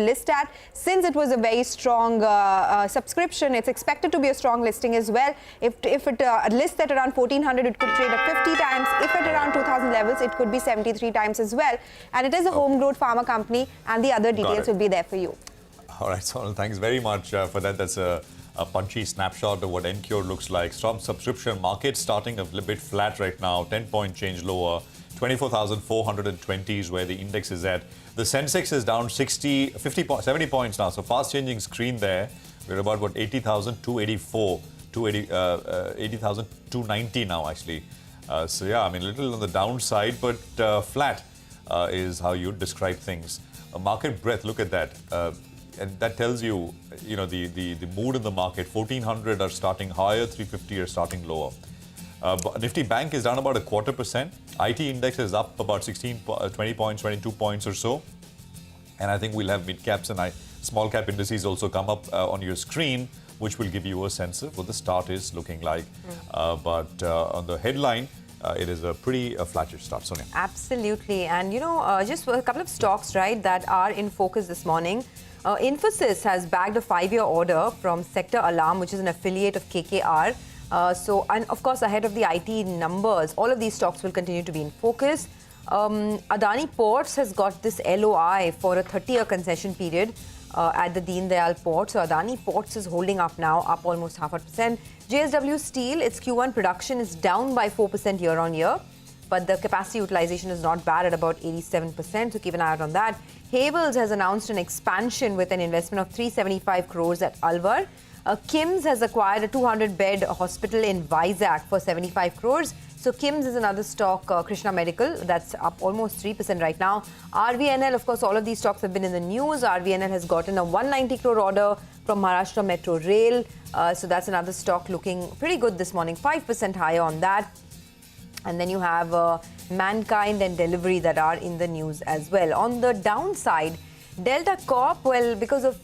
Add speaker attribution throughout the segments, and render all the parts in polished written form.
Speaker 1: list at. Since it was a very strong subscription, it's expected to be a strong listing as well. If it lists at around 1400, it could trade at 50 times. If at around 2000 levels, it could be 73 times as well. And it is a homegrown pharma company, and the other details will be there for you.
Speaker 2: All right, Sonal, thanks very much for that. That's a punchy snapshot of what Encure looks like. Strong subscription market starting a little bit flat right now, 10-point change lower. 24,420 is where the index is at. The Sensex is down 70 points now. So fast changing screen there. We're about what 80,284, 80,290 now actually. So yeah, I mean a little on the downside, but flat is how you describe things. Market breadth, look at that. And that tells you, the mood in the market. 1,400 are starting higher, 350 are starting lower. Nifty Bank is down about 0.25%. IT index is up about 20 points, 22 points or so. And I think we'll have mid caps and small cap indices also come up on your screen, which will give you a sense of what the start is looking like. But on the headline, it is a pretty flattish start. Sonia.
Speaker 3: Absolutely. And, just a couple of stocks, right, that are in focus this morning. Infosys has bagged a 5-year order from Sectoral, which is an affiliate of KKR. And of course, ahead of the IT numbers, all of these stocks will continue to be in focus. Adani Ports has got this LOI for a 30-year concession period at the Deen Dayal Port. So Adani Ports is holding up now, up almost 0.5%. JSW Steel, its Q1 production is down by 4% year on year, but the capacity utilization is not bad at about 87%, so keep an eye out on that. Havels has announced an expansion with an investment of 375 crores at Alwar. Kim's has acquired a 200-bed hospital in Vizag for 75 crores. So Kim's is another stock, Krishna Medical, that's up almost 3% right now. RVNL, of course, all of these stocks have been in the news. RVNL has gotten a 190 crore order from Maharashtra Metro Rail. So that's another stock looking pretty good this morning, 5% higher on that. And then you have Mankind and Delivery that are in the news as well. On the downside, Delta Corp, well, because of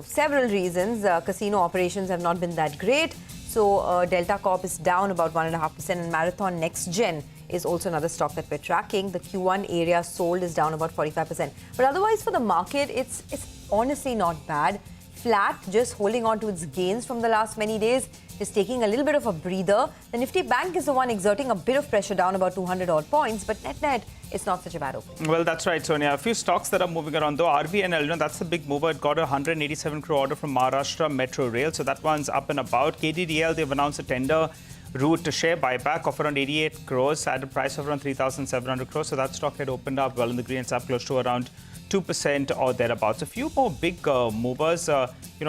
Speaker 3: several reasons, casino operations have not been that great. So Delta Corp is down about 1.5%, and Marathon Next Gen is also another stock that we're tracking. The Q1 area sold is down about 45%. But otherwise for the market, it's honestly not bad. Flat, just holding on to its gains from the last many days, just taking a little bit of a breather. The Nifty Bank is the one exerting a bit of pressure, down about 200 odd points, but net, it's not such a bad opening.
Speaker 4: Well, that's right, Sonia. A few stocks that are moving around, though. RVNL, that's the big mover. It got a 187 crore order from Maharashtra Metro Rail, so that one's up and about. KDDL, they've announced a tender route to share buyback of around 88 crores at a price of around 3,700 crores. So that stock had opened up well in the green. It's up close to around 2% or thereabouts. A few more big movers,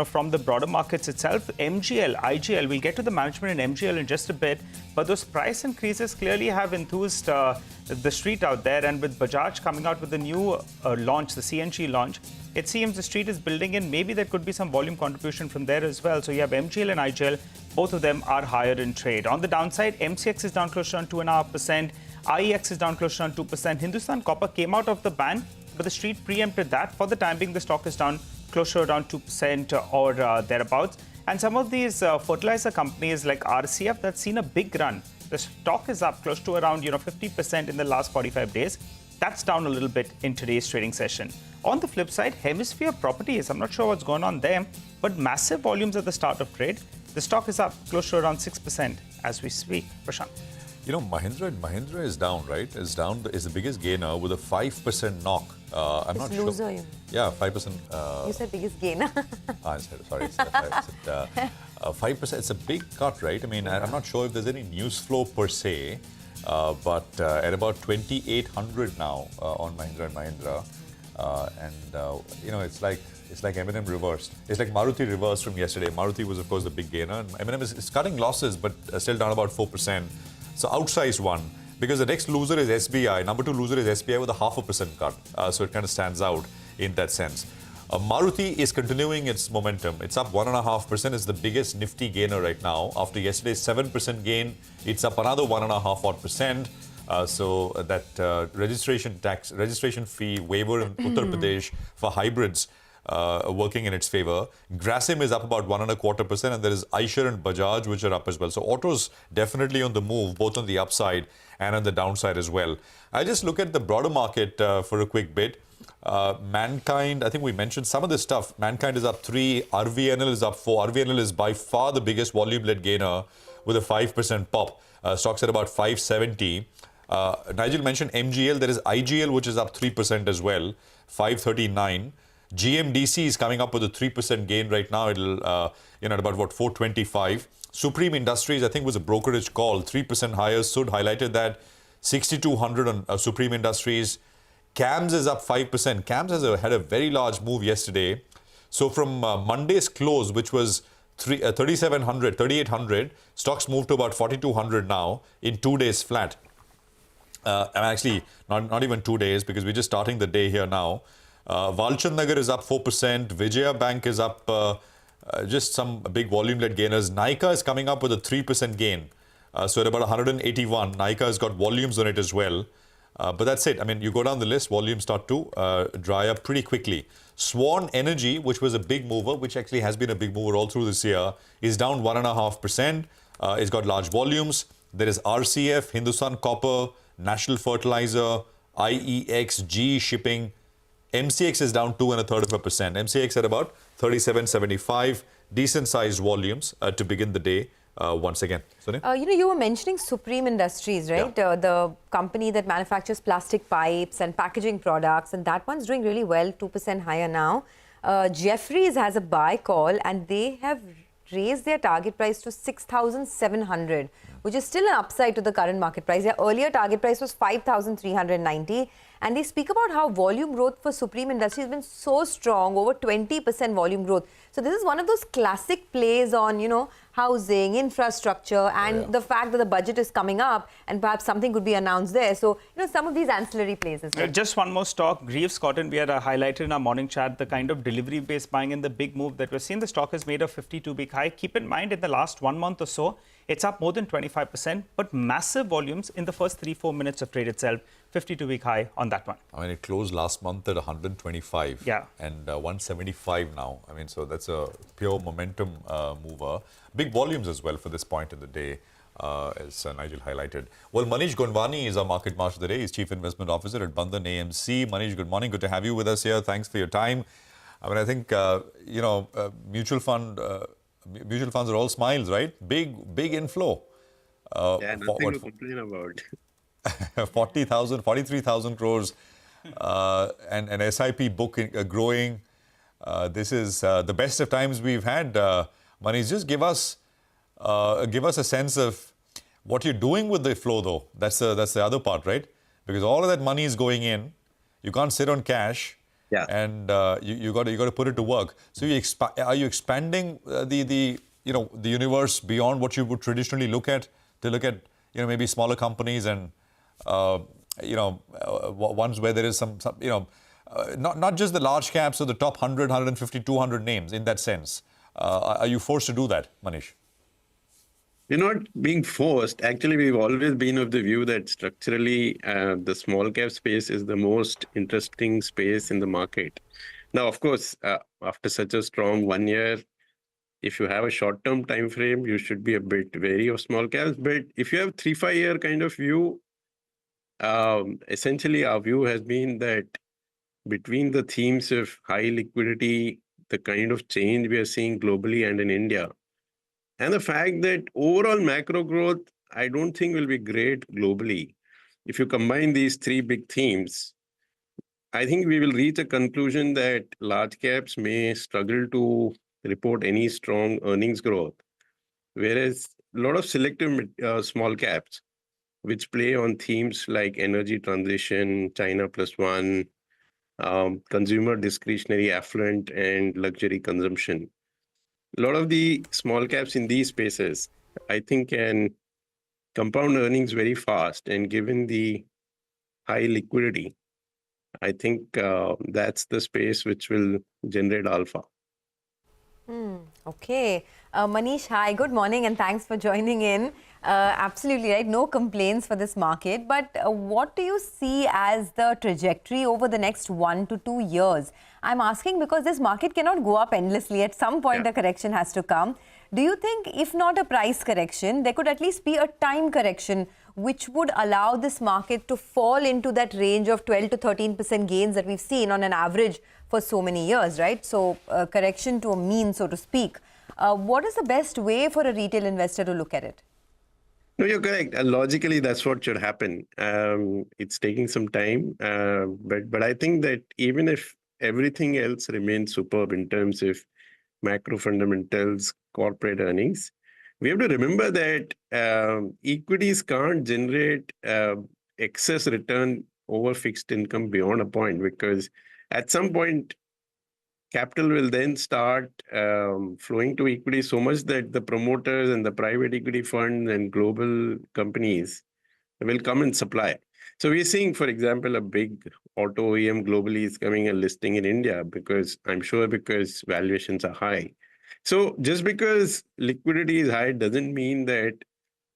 Speaker 4: from the broader markets itself. MGL, IGL, we'll get to the management in MGL in just a bit, but those price increases clearly have enthused the street out there. And with Bajaj coming out with the new launch, the CNG launch, it seems the street is building in. Maybe there could be some volume contribution from there as well. So you have MGL and IGL, both of them are higher in trade. On the downside, MCX is down close to around 2.5%. IEX is down close to around 2%. Hindustan Copper came out of the ban, but the street preempted that. For the time being, the stock is down close to around 2% or thereabouts. And some of these fertilizer companies like RCF, that's seen a big run. The stock is up close to around 50% in the last 45 days. That's down a little bit in today's trading session. On the flip side, Hemisphere Properties, I'm not sure what's going on there, but massive volumes at the start of trade. The stock is up close to around 6% as we speak. Prashant.
Speaker 2: Mahindra is down, right? Is the biggest gainer with a 5% knock. I'm not sure.
Speaker 3: Loser,
Speaker 2: Yeah, 5%.
Speaker 3: You said biggest gainer.
Speaker 2: Sorry, it's 5%. It's a big cut, right? I mean, I'm not sure if there's any news flow per se, but at about 2,800 now on Mahindra and Mahindra, it's like M&M reversed. It's like Maruti reversed from yesterday. Maruti was, of course, the big gainer, and M&M is cutting losses, but still down about 4%. So outsized one, because the next loser is SBI. Number 2 loser is SBI with a 0.5% cut. So it kind of stands out in that sense. Maruti is continuing its momentum. It's up 1.5%. It's the biggest Nifty gainer right now. After yesterday's 7% gain, it's up another 1.5%. So that registration fee waiver in Uttar Pradesh for hybrids working in its favor. Grasim is up about 1.25%, and there is Eicher and Bajaj which are up as well. So autos definitely on the move, both on the upside and on the downside as well. I just look at the broader market for a quick bit. Mankind, I think we mentioned some of this stuff. Mankind is up 3, RVNL is up 4. RVNL is by far the biggest volume-led gainer with a 5% pop. Stocks at about 570. Nigel mentioned MGL. There is IGL, which is up 3% as well, 539. GMDC is coming up with a 3% gain right now. It'll, at about, 425. Supreme Industries, I think, was a brokerage call, 3% higher. Sud highlighted that. 6,200 on Supreme Industries. CAMS is up 5%. CAMS had a very large move yesterday. So from Monday's close, which was 3,700, 3,800, stocks moved to about 4,200 now in 2 days flat. And actually, not even 2 days, because we're just starting the day here now. Walchand Nagar is up 4%. Vijaya Bank is up just some big volume-led gainers. Nykaa is coming up with a 3% gain. So at about 181, Nykaa has got volumes on it as well. But that's it. I mean, you go down the list, volumes start to dry up pretty quickly. Swan Energy, which was a big mover, which actually has been a big mover all through this year, is down 1.5%. It's got large volumes. There is RCF, Hindustan Copper, National Fertilizer, IEX, GE Shipping. MCX is down 2.33%. MCX at about 37.75. Decent sized volumes to begin the day. Once again. Sonia?
Speaker 3: You were mentioning Supreme Industries, right?
Speaker 2: Yeah.
Speaker 3: The company that manufactures plastic pipes and packaging products, and that one's doing really well, 2% higher now. Jefferies has a buy call, and they have raised their target price to 6,700, which is still an upside to the current market price. Their earlier target price was 5,390. And they speak about how volume growth for Supreme Industries has been so strong, over 20% volume growth. So this is one of those classic plays on, housing, infrastructure, and the fact that the budget is coming up and perhaps something could be announced there. So, some of these ancillary plays as well.
Speaker 4: Just one more stock, Greaves Cotton. We had highlighted in our morning chat the kind of delivery-based buying and the big move that we're seeing. The stock has made a 52-week high. Keep in mind, in the last 1 month or so, it's up more than 25%, but massive volumes in the first 3-4 minutes of trade itself. 52-week high on that one.
Speaker 2: I mean, it closed last month at 125.
Speaker 4: Yeah.
Speaker 2: And 175 now. I mean, so that's a pure momentum mover. Big volumes as well for this point in the day, as Nigel highlighted. Well, Manish Gonwani is our market master today. He's Chief Investment Officer at Bandhan AMC. Manish, good morning. Good to have you with us here. Thanks for your time. I mean, I think, mutual funds are all smiles, right? Big inflow.
Speaker 5: Nothing to complain about.
Speaker 2: 40,000, 43,000 crores and an SIP book growing. This is the best of times we've had. Manish, just give us a sense of what you're doing with the flow, though. That's the other part, right? Because all of that money is going in. You can't sit on cash.
Speaker 5: Yeah.
Speaker 2: And you got to put it to work. So are you expanding the universe beyond what you would traditionally look at, to look at maybe smaller companies and ones where there is some not just the large caps or the top 100, 150, 200 names in that sense. Are you forced to do that, Manish?
Speaker 5: We're not being forced. Actually, we've always been of the view that structurally the small cap space is the most interesting space in the market. Now, of course, after such a strong 1 year, if you have a short-term time frame, you should be a bit wary of small caps. But if you have 3-5 year kind of view, essentially our view has been that between the themes of high liquidity, the kind of change we are seeing globally and in India, and the fact that overall macro growth, I don't think will be great globally. If you combine these 3 big themes, I think we will reach a conclusion that large caps may struggle to report any strong earnings growth, whereas a lot of selective small caps, which play on themes like energy transition, China plus one, consumer discretionary affluent and luxury consumption. A lot of the small caps in these spaces, I think, can compound earnings very fast. And given the high liquidity, I think that's the space which will generate alpha.
Speaker 3: Okay. Manish, hi, good morning and thanks for joining in. Absolutely right, no complaints for this market. But what do you see as the trajectory over the next 1 to 2 years? I'm asking because this market cannot go up endlessly. At some point, a correction has to come. Do you think, if not a price correction, there could at least be a time correction which would allow this market to fall into that range of 12 to 13% gains that we've seen on an average for so many years, right? So correction to a mean, so to speak. What is the best way for a retail investor to look at it?
Speaker 5: No, you're correct. Logically, that's what should happen. It's taking some time, but I think that even if everything else remains superb in terms of macro fundamentals, corporate earnings, we have to remember that equities can't generate excess return over fixed income beyond a point, because at some point, capital will then start flowing to equity so much that the promoters and the private equity funds and global companies will come and supply. So we're seeing, for example, a big auto OEM globally is coming and listing in India because valuations are high. So just because liquidity is high doesn't mean that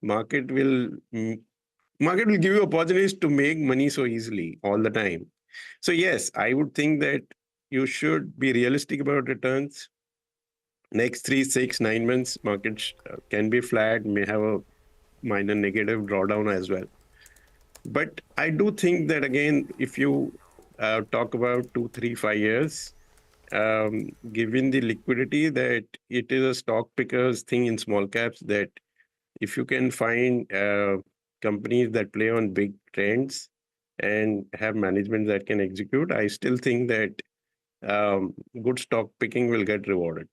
Speaker 5: market will give you opportunities to make money so easily all the time. So yes, I would think that you should be realistic about returns. Next 3, 6, 9 months, market can be flat, may have a minor negative drawdown as well. But I do think that, again, if you talk about 2, 3, 5 years, given the liquidity, that it is a stock pickers thing in small caps, that if you can find companies that play on big trends and have management that can execute, I still think that good stock picking will get rewarded.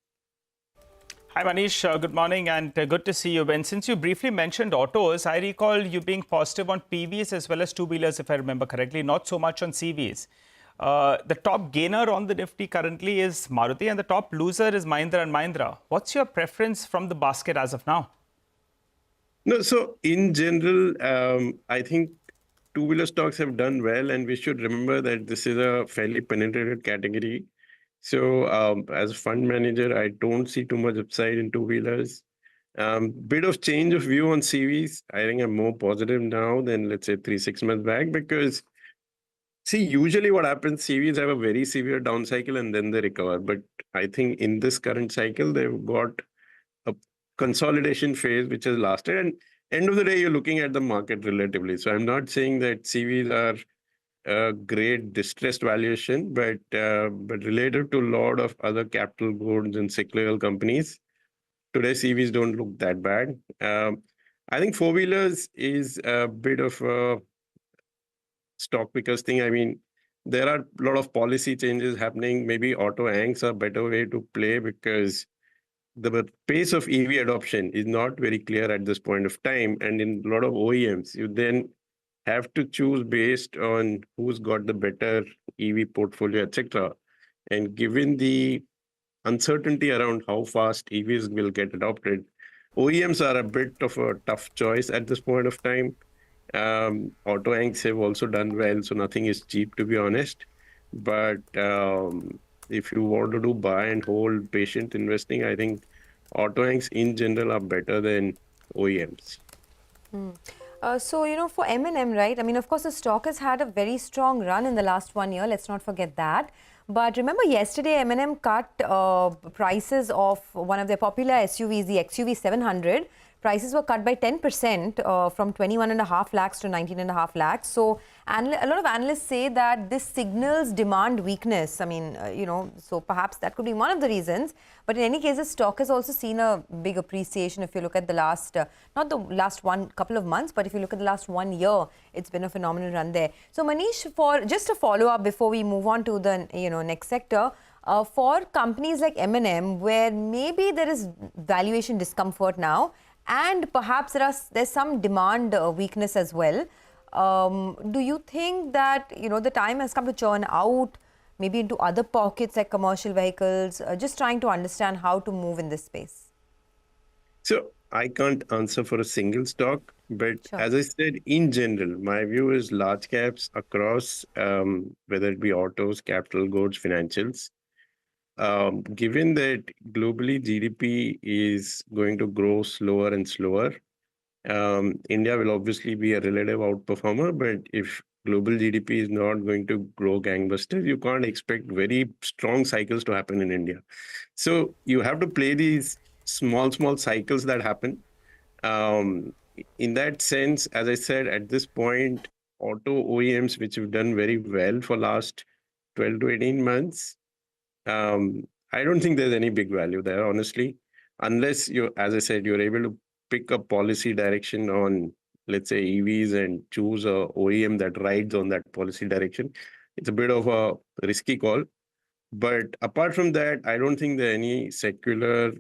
Speaker 4: Hi Manish, good morning and good to see you. And since you briefly mentioned autos, I recall you being positive on PVs as well as two-wheelers, if I remember correctly, not so much on CVs. The top gainer on the Nifty currently is Maruti and the top loser is Mahindra & Mahindra. What's your preference from the basket as of now?
Speaker 5: No, so in general, I think two-wheeler stocks have done well, and we should remember that this is a fairly penetrated category. So as a fund manager, I don't see too much upside in two-wheelers. Bit of change of view on CVs. I think I'm more positive now than, let's say, 3-6 months back, because see, usually what happens, CVs have a very severe down cycle and then they recover. But I think in this current cycle, they've got a consolidation phase which has lasted. And end of the day, you're looking at the market relatively. So I'm not saying that CVs are a great distressed valuation, but related to a lot of other capital goods and cyclical companies, today CVs don't look that bad. I think four-wheelers is a bit of a stock pickers thing. I mean, there are a lot of policy changes happening. Maybe auto anchors are a better way to play, because the pace of EV adoption is not very clear at this point of time. And in a lot of OEMs, you then have to choose based on who's got the better EV portfolio, etc. And given the uncertainty around how fast EVs will get adopted, OEMs are a bit of a tough choice at this point of time. Auto anchors have also done well, so nothing is cheap, to be honest. But if you want to do buy and hold patient investing, I think auto anchors in general are better than OEMs.
Speaker 3: So, you know, for M&M, right? I mean, of course, the stock has had a very strong run in the last 1 year. Let's not forget that. But remember, yesterday, M&M cut prices of one of their popular SUVs, the XUV 700. Prices were cut by 10% from 21.5 lakhs to 19.5 lakhs. So a lot of analysts say that this signals demand weakness. I mean, you know, so perhaps that could be one of the reasons. But in any case, the stock has also seen a big appreciation. If you look at the last, not the last couple of months, but if you look at the last 1 year, it's been a phenomenal run there. So Manish, for just a follow-up before we move on to the next sector, for companies like M&M, where maybe there is valuation discomfort now, and perhaps there's some demand weakness as well. Do you think that the time has come to churn out, maybe into other pockets like commercial vehicles? Just trying to understand how to move in this space.
Speaker 5: So I can't answer for a single stock, but
Speaker 3: Sure.
Speaker 5: as I said, in general, my view is large caps across, whether it be autos, capital goods, financials. Given that globally GDP is going to grow slower and slower, India will obviously be a relative outperformer, but if global GDP is not going to grow gangbusters, you can't expect very strong cycles to happen in India. So you have to play these small cycles that happen. in that sense, as I said, at this point, auto OEMs, which have done very well for last 12 to 18 months, I don't think there's any big value there, honestly, unless you, as I said, you're able to pick a policy direction on, let's say, EVs and choose a OEM that rides on that policy direction. It's a bit of a risky call. But apart from that, I don't think there are any secular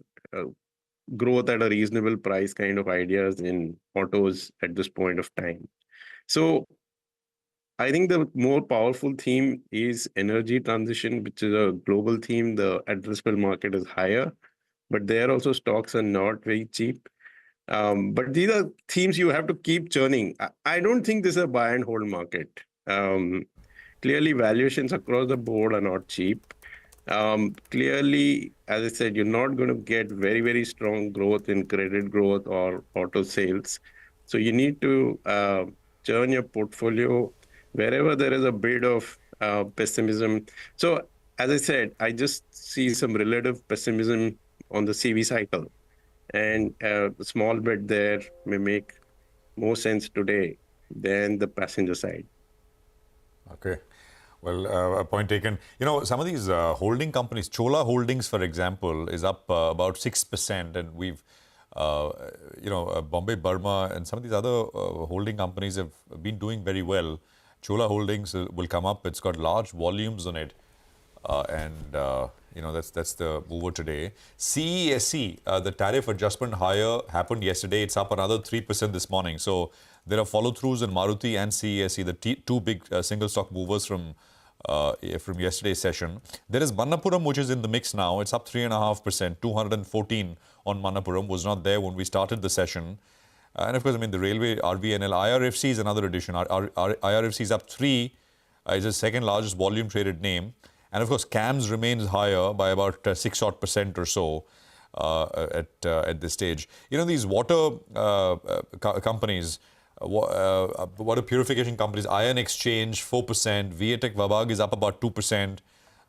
Speaker 5: growth at a reasonable price kind of ideas in autos at this point of time. So I think the more powerful theme is energy transition, which is a global theme. The addressable market is higher, but there also stocks are not very cheap. But these are themes you have to keep churning. I don't think this is a buy and hold market. Clearly, valuations across the board are not cheap. Clearly, as I said, you're not going to get very, very strong growth in credit growth or auto sales. So you need to churn your portfolio wherever there is a bit of pessimism. So as I said, I just see some relative pessimism on the CV cycle. And the small bit there may make more sense today than the passenger side.
Speaker 2: Okay. Well, point taken. You know, some of these holding companies, Chola Holdings, for example, is up about 6%. And we've, Bombay Burma and some of these other holding companies have been doing very well. Chola Holdings will come up. It's got large volumes on it. That's the mover today. CESC, the tariff adjustment higher happened yesterday. It's up another 3% this morning. So there are follow-throughs in Maruti and CESC, the two big single stock movers from yesterday's session. There is Manappuram, which is in the mix now. It's up 3.5%, 214 on Manappuram. Was not there when we started the session. And of course, I mean, the railway, RVNL, IRFC is another addition. IRFC is up 3. It's the second largest volume traded name. And of course, CAMS remains higher by about 6% or so at this stage. You know, these water companies, water purification companies, Iron Exchange, 4%, Viatec Vabag is up about 2%.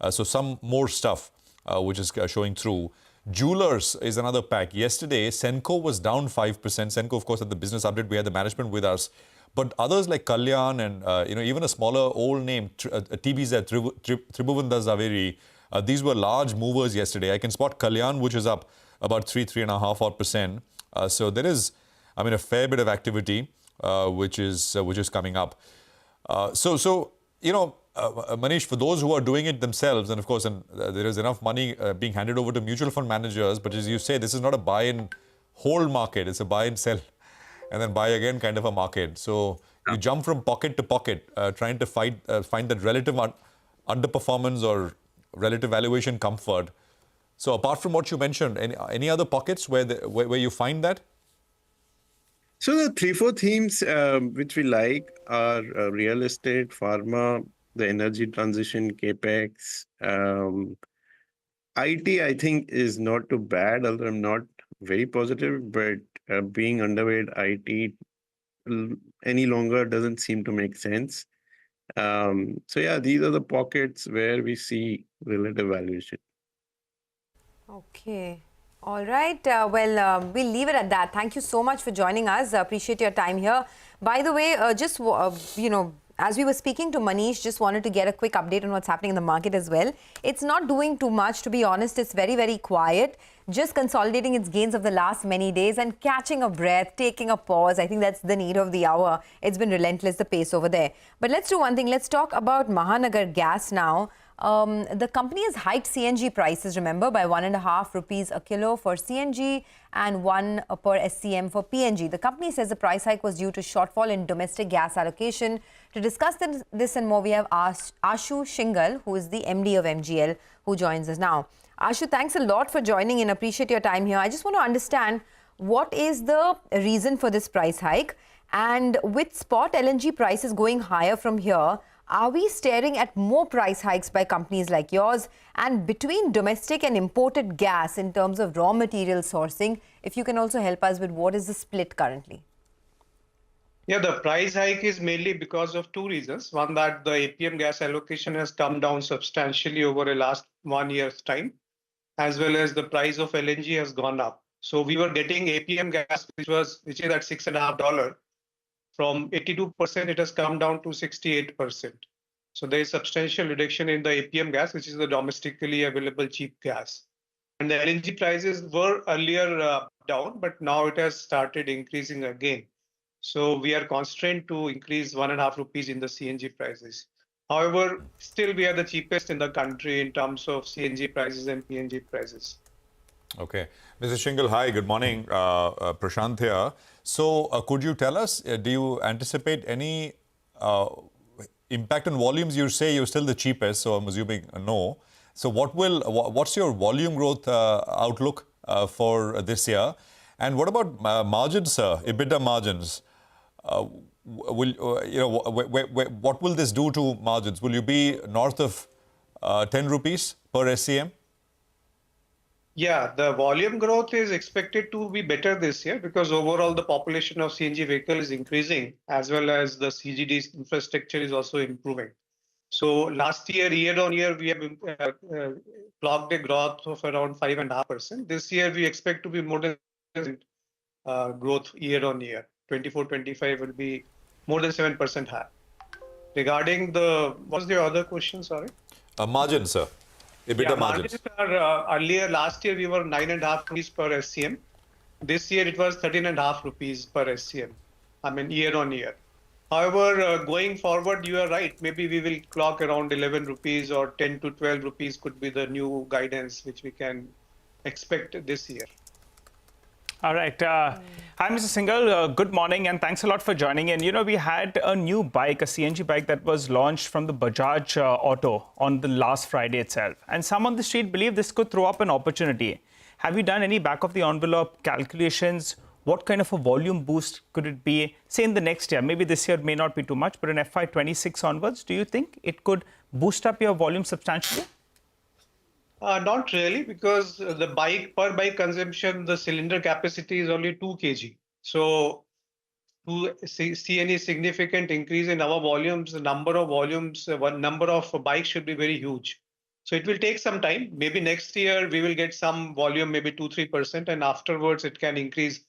Speaker 2: So some more stuff which is showing through. Jewelers is another pack. Yesterday, Senco was down 5%. Senco, of course, at the business update, we had the management with us. But others like Kalyan and even a smaller old name, TBZ, Tribhuvandas Zaveri, these were large movers yesterday. I can spot Kalyan, which is up about 3.5%. So there is, I mean, a fair bit of activity which is coming up. Manish, for those who are doing it themselves, and of course, there is enough money being handed over to mutual fund managers. But as you say, this is not a buy and hold market; it's a buy and sell, and then buy again kind of a market. So you jump from pocket to pocket, trying to find that relative underperformance or relative valuation comfort. So apart from what you mentioned, any other pockets where you find that?
Speaker 5: So the 3-4 themes which we like are real estate, pharma, the energy transition, capex. IT, I think, is not too bad, although I'm not very positive, but being underweight IT any longer doesn't seem to make sense. So yeah, these are the pockets where we see relative valuation.
Speaker 3: Okay. All right. We'll leave it at that. Thank you so much for joining us. Appreciate your time here. By the way, as we were speaking to Manish, just wanted to get a quick update on what's happening in the market as well. It's not doing too much, to be honest. It's very, very quiet. Just consolidating its gains of the last many days and catching a breath, taking a pause. I think that's the need of the hour. It's been relentless, the pace over there. But let's do one thing. Let's talk about Mahanagar Gas now. The company has hiked CNG prices, remember, by 1.5 rupees a kilo for CNG and 1 per SCM for PNG. The company says the price hike was due to shortfall in domestic gas allocation. To discuss this and more, we have Ashu Shingal, who is the MD of MGL, who joins us now. Ashu, thanks a lot for joining in. Appreciate your time here. I just want to understand what is the reason for this price hike, and with spot LNG prices going higher from here, are we staring at more price hikes by companies like yours? And between domestic and imported gas in terms of raw material sourcing, if you can also help us with what is the split currently?
Speaker 6: Yeah, the price hike is mainly because of two reasons. One, that the APM gas allocation has come down substantially over the last 1 year's time, as well as the price of LNG has gone up. So we were getting APM gas, which is at $6.50. From 82%, it has come down to 68%. So there is substantial reduction in the APM gas, which is the domestically available cheap gas. And the LNG prices were earlier down, but now it has started increasing again. So we are constrained to increase 1.5 rupees in the CNG prices. However, still we are the cheapest in the country in terms of CNG prices and PNG prices.
Speaker 2: Okay. Mr. Shingle, hi, good morning. Prashant here. So could you tell us, do you anticipate any impact on volumes? You say you're still the cheapest, so I'm assuming no. So what's your volume growth outlook for this year? And what about margins, sir, EBITDA margins? What will this do to margins? Will you be north of 10 rupees per SCM?
Speaker 6: Yeah, the volume growth is expected to be better this year because overall the population of CNG vehicle is increasing as well as the CGD infrastructure is also improving. So last year on year, we have clocked a growth of around 5.5%. This year, we expect to be more than growth year on year. 24-25 will be more than 7% higher. Regarding what was the other question? Sorry.
Speaker 2: Margins, sir. EBITDA margins.
Speaker 6: Are, earlier last year we were 9.5 rupees per SCM. This year it was 13.5 rupees per SCM. I mean year on year. However, going forward, you are right. Maybe we will clock around 11 rupees or 10 to 12 rupees could be the new guidance which we can expect this year.
Speaker 4: All right. Hi, Mr. Singhal. Good morning, and thanks a lot for joining in. You know, we had a new bike, a CNG bike that was launched from the Bajaj Auto on the last Friday itself. And some on the street believe this could throw up an opportunity. Have you done any back-of-the-envelope calculations? What kind of a volume boost could it be, say, in the next year? Maybe this year may not be too much, but in FY26 onwards, do you think it could boost up your volume substantially?
Speaker 6: Not really, because the per bike consumption, the cylinder capacity is only 2 kg. So to see any significant increase in our volumes, the number of bikes should be very huge. So it will take some time. Maybe next year we will get some volume, maybe 2-3%, and afterwards it can increase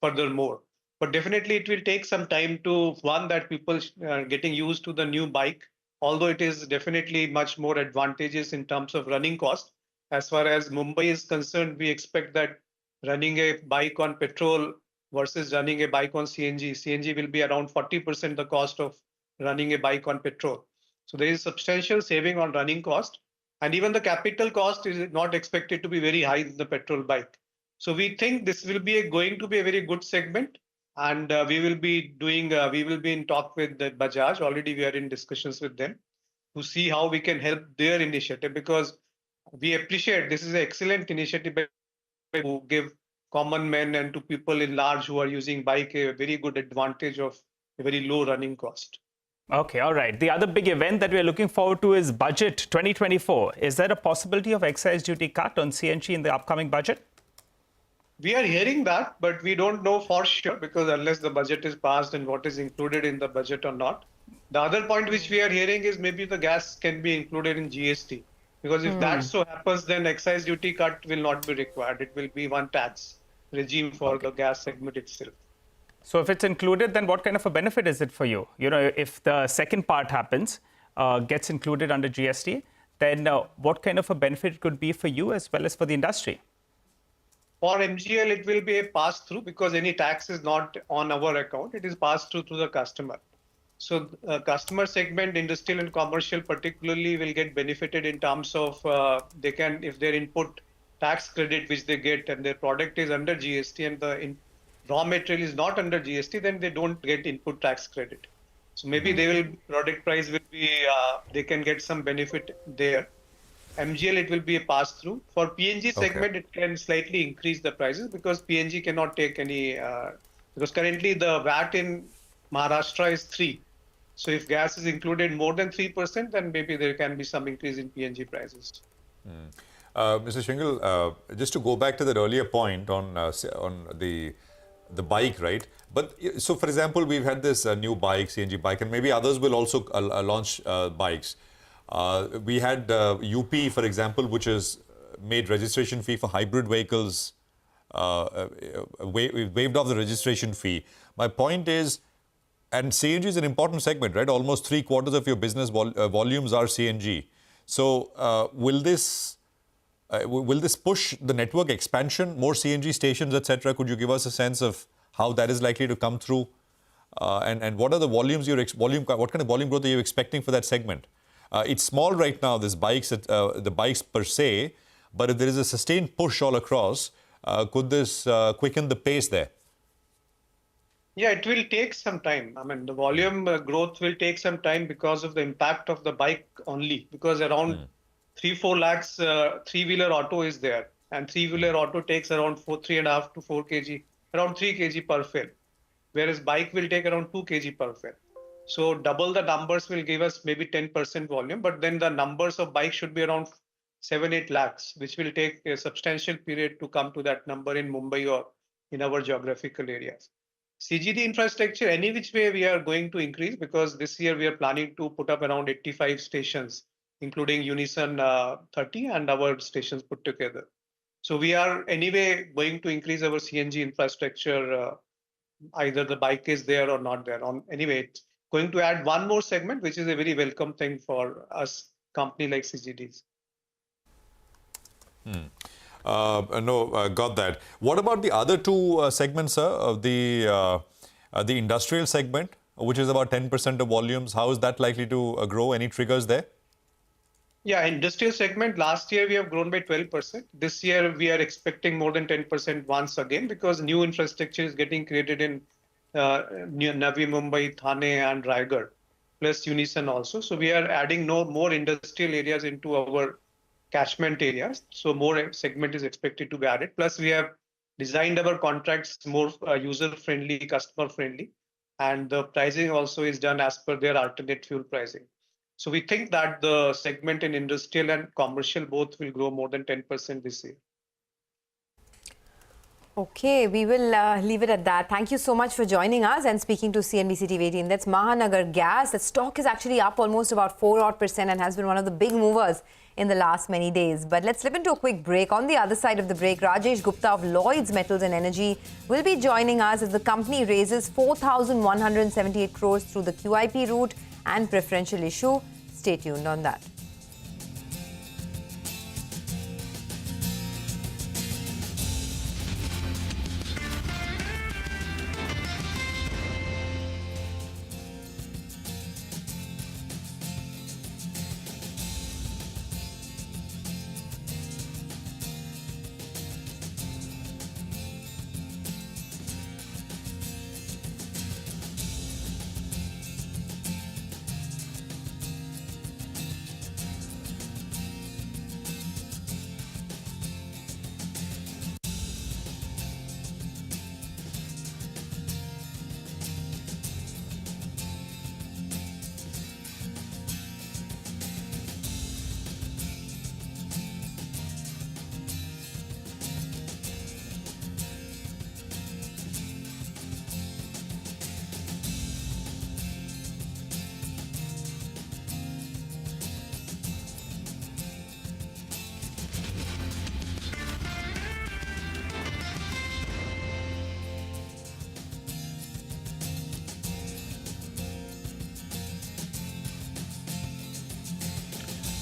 Speaker 6: furthermore. But definitely it will take some time to, one, that people are getting used to the new bike, although it is definitely much more advantageous in terms of running cost. As far as Mumbai is concerned, we expect that running a bike on petrol versus running a bike on CNG will be around 40% the cost of running a bike on petrol. So there is substantial saving on running cost. And even the capital cost is not expected to be very high in the petrol bike. So we think this will be going to be a very good segment. And we will be in talk with the Bajaj. Already we are in discussions with them to see how we can help their initiative, because we appreciate this is an excellent initiative to give common men and to people in large who are using bike a very good advantage of a very low running cost.
Speaker 4: Okay, all right. The other big event that we're looking forward to is Budget 2024. Is there a possibility of excise duty cut on CNG in the upcoming budget?
Speaker 6: We are hearing that, but we don't know for sure, because unless the budget is passed and what is included in the budget or not. The other point which we are hearing is maybe the gas can be included in GST. Because if that so happens, then excise duty cut will not be required. It will be one tax regime for the gas segment itself.
Speaker 4: So if it's included, then what kind of a benefit is it for you? You know, if the second part happens, gets included under GST, then what kind of a benefit it could be for you as well as for the industry?
Speaker 6: For MGL, it will be a pass-through because any tax is not on our account. It is passed through to the customer. So customer segment, industrial and commercial particularly, will get benefited in terms of they can, if their input tax credit which they get and their product is under GST and the raw material is not under GST, then they don't get input tax credit. So maybe product price will be, they can get some benefit there. MGL, it will be a pass-through. For PNG segment, it can slightly increase the prices because PNG cannot take any, because currently the VAT in Maharashtra is 3%. So if gas is included more than 3%, then maybe there can be some increase in PNG prices.
Speaker 2: Mr. Shingle, just to go back to that earlier point on the bike, right? But so, for example, we've had this new bike, CNG bike, and maybe others will also launch bikes. We had UP, for example, which has made registration fee for hybrid vehicles waived off the registration fee. My point is, and CNG is an important segment, right? Almost 3/4 of your business volumes are CNG. So will this push the network expansion, more CNG stations, etc.? Could you give us a sense of how that is likely to come through? And what are the volumes what kind of volume growth are you expecting for that segment? It's small right now, the bikes per se, but if there is a sustained push all across, could this quicken the pace there?
Speaker 6: Yeah, it will take some time. I mean, the volume growth will take some time because of the impact of the bike only, because around 3-4 lakhs three-wheeler auto is there, and three-wheeler auto takes around 3.5 to 4 kg, around 3 kg per fill, whereas bike will take around 2 kg per fill. So double the numbers will give us maybe 10% volume, but then the numbers of bike should be around 7-8 lakhs, which will take a substantial period to come to that number in Mumbai or in our geographical areas. CGD infrastructure, any which way we are going to increase, because this year we are planning to put up around 85 stations, including Unison 30 and our stations put together. So we are anyway going to increase our CNG infrastructure, either the bike is there or not there. Anyway, it's going to add one more segment, which is a very welcome thing for us, company like CGDs.
Speaker 2: Got that. What about the other two segments, sir? The industrial segment, which is about 10% of volumes. How is that likely to grow? Any triggers there?
Speaker 6: Yeah, industrial segment, last year we have grown by 12%. This year we are expecting more than 10% once again, because new infrastructure is getting created in Navi Mumbai, Thane and Raigad, plus Unison also. So we are adding more industrial areas into our catchment areas. So more segment is expected to be added. Plus we have designed our contracts more user-friendly, customer-friendly. And the pricing also is done as per their alternate fuel pricing. So we think that the segment in industrial and commercial both will grow more than 10% this year.
Speaker 3: Okay, we will leave it at that. Thank you so much for joining us and speaking to CNBC-TV18. That's Mahanagar Gas. The stock is actually up almost about 4% and has been one of the big movers in the last many days. But let's slip into a quick break. On the other side of the break, Rajesh Gupta of Lloyds Metals and Energy will be joining us as the company raises 4,178 crores through the QIP route and preferential issue. Stay tuned on that.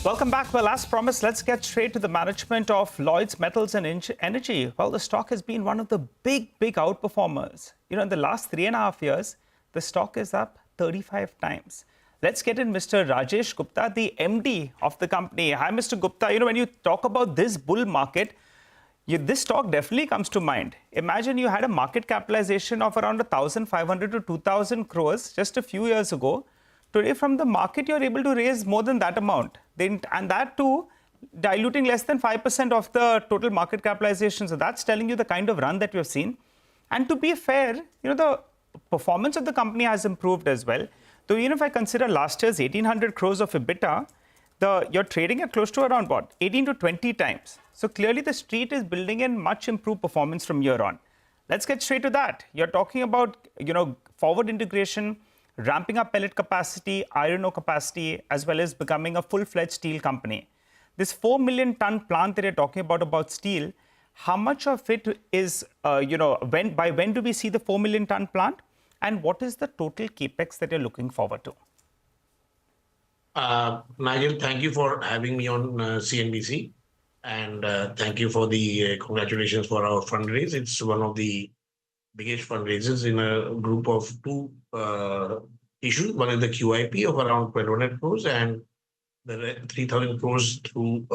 Speaker 4: Welcome back. Well, as promised, let's get straight to the management of Lloyds Metals and Energy. Well, the stock has been one of the big outperformers. You know, in the last 3.5 years, the stock is up 35 times. Let's get in Mr. Rajesh Gupta, the MD of the company. Hi, Mr. Gupta. You know, when you talk about this bull market, this stock definitely comes to mind. Imagine you had a market capitalization of around 1,500 to 2,000 crores just a few years ago. Today, from the market, you're able to raise more than that amount. And that too, diluting less than 5% of the total market capitalization. So that's telling you the kind of run that you've seen. And to be fair, you know, the performance of the company has improved as well. So even if I consider last year's 1,800 crores of EBITDA, you're trading at close to around what, 18 to 20 times. So clearly the street is building in much improved performance from here on. Let's get straight to that. You're talking about, you know, forward integration, ramping up pellet capacity, iron ore capacity, as well as becoming a full-fledged steel company. This 4 million ton plant that you're talking about steel, How much of it is, by when do we see the 4 million ton plant? And what is the total capex that you're looking forward to?
Speaker 7: Nigel, thank you for having me on CNBC. And thank you for the congratulations for our fundraise. It's one of the biggest fundraisers in a group of two issues. One is the QIP of around 1,200 crores and the 3,000 crores through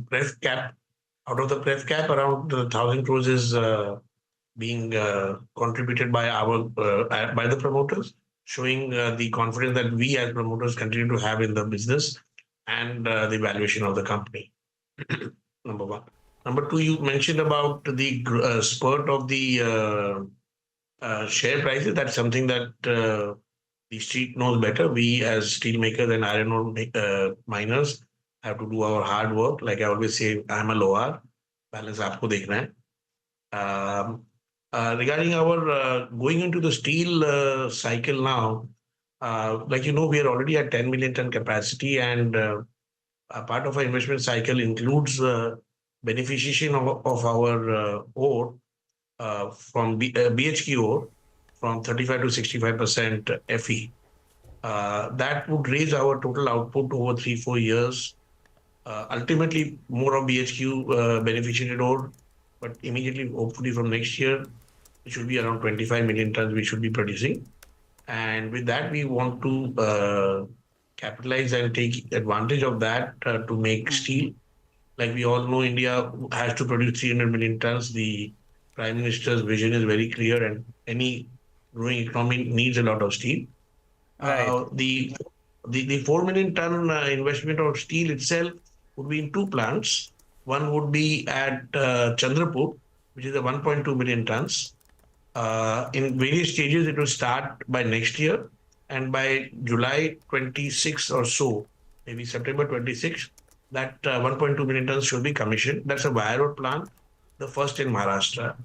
Speaker 7: pref cap. Out of the pref cap, around 1,000 crores is being contributed by by the promoters, showing the confidence that we as promoters continue to have in the business and the valuation of the company. Number one. Number two, you mentioned about the spurt of the share prices. That's something that the street knows better. We as steel makers and iron ore miners have to do our hard work. Like I always say, I'm a lower. Balance aapko dekhna hai. Regarding our going into the steel cycle now, like you know, we are already at 10 million ton capacity, and a part of our investment cycle includes beneficiation of our ore from BHQ ore from 35 to 65% Fe. That would raise our total output over 3-4 years. Ultimately, more of BHQ beneficiated ore, but immediately, hopefully from next year, it should be around 25 million tons we should be producing. And with that, we want to capitalize and take advantage of that to make steel. Like we all know, India has to produce 300 million tons. The Prime Minister's vision is very clear, and any growing economy needs a lot of steel.
Speaker 4: Right.
Speaker 7: The 4 million ton investment of steel itself would be in two plants. One would be at Chandrapur, which is a 1.2 million tons. In various stages, it will start by next year, and by July 26 or so, maybe September 26, that 1.2 million tons should be commissioned. That's a wire rod plant, the first in Maharashtra.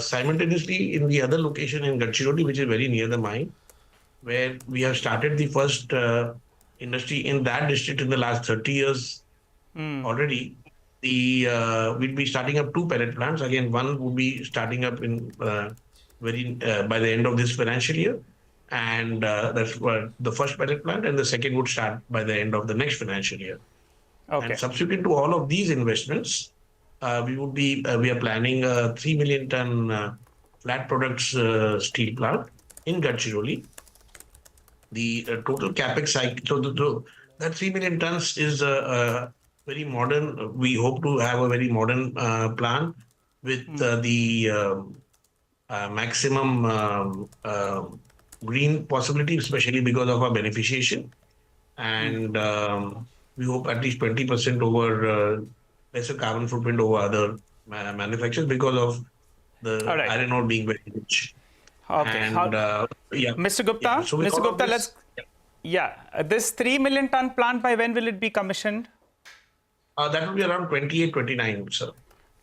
Speaker 7: Simultaneously, in the other location in Gadchiroli, which is very near the mine, where we have started the first industry in that district in the last 30 years already. We'll be starting up two pellet plants. Again, one will be starting up in by the end of this financial year, and that's the first pellet plant, and the second would start by the end of the next financial year.
Speaker 4: Okay.
Speaker 7: And subsequent to all of these investments, we are planning a 3 million ton flat products steel plant in Gadchiroli. The total capex cycle, so that 3 million tons is very modern. We hope to have a very modern plant with the maximum green possibility, especially because of our beneficiation. And we hope at least 20% over lesser carbon footprint over other manufacturers because of the iron ore being very rich.
Speaker 4: Okay.
Speaker 7: And,
Speaker 4: Mr. Gupta,
Speaker 7: yeah. So
Speaker 4: Mr. Gupta,
Speaker 7: this,
Speaker 4: this 3 million ton plant, by when will it be commissioned?
Speaker 7: That will be around 28, 29, sir.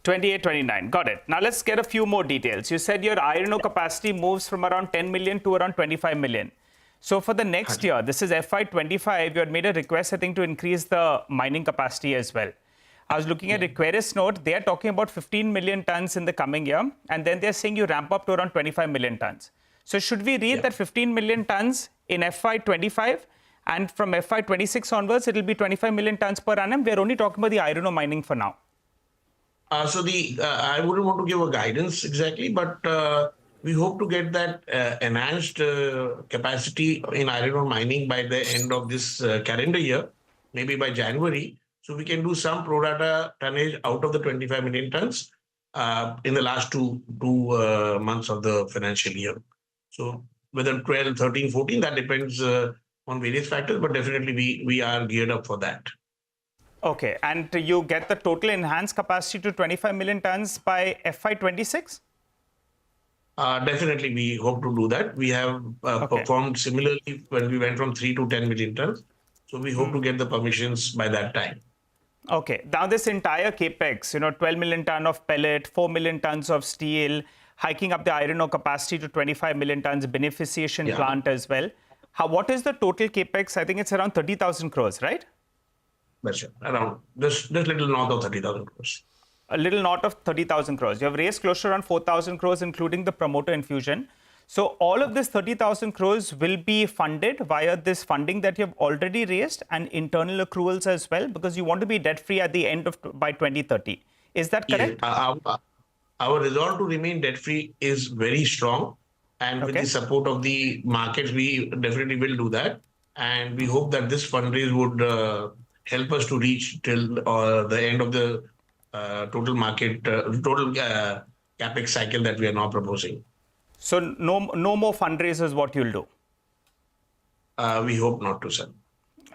Speaker 4: 28, 29. Got it. Now let's get a few more details. You said your iron ore capacity moves from around 10 million to around 25 million. So for the next year, this is FY25, you had made a request, I think, to increase the mining capacity as well. I was looking at Requeris note. They are talking about 15 million tons in the coming year. And then they're saying you ramp up to around 25 million tons. So should we read that 15 million tons in FY25? And from FY26 onwards, it will be 25 million tons per annum. We're only talking about the iron ore mining for now.
Speaker 7: So I wouldn't want to give a guidance exactly, but we hope to get that enhanced capacity in iron ore mining by the end of this calendar year, maybe by January. So we can do some pro rata tonnage out of the 25 million tons in the last two months of the financial year. So whether 12, 13, 14, that depends on various factors, but definitely we are geared up for that.
Speaker 4: Okay, and you get the total enhanced capacity to 25 million tons by FY26?
Speaker 7: Definitely, we hope to do that. We have performed similarly when we went from 3 to 10 million tons. So we hope to get the permissions by that time.
Speaker 4: Okay, now this entire capex, 12 million ton of pellet, 4 million tons of steel, hiking up the iron ore capacity to 25 million tons, beneficiation plant as well. What is the total capex? I think it's around 30,000 crores, right?
Speaker 7: That's right. Around just little north of 30,000 crores.
Speaker 4: a little north of 30,000 crores. You have raised close to around 4,000 crores, including the promoter infusion. So all of this 30,000 crores will be funded via this funding that you have already raised and internal accruals as well, because you want to be debt-free at the end of by 2030. Is that correct?
Speaker 7: Yes. Our resolve to remain debt-free is very strong. And with the support of the markets, we definitely will do that. And we hope that this fundraise would help us to reach till the end of the total capex cycle that we are now proposing.
Speaker 4: So no more fundraise is what you'll do?
Speaker 7: We hope not to, sir.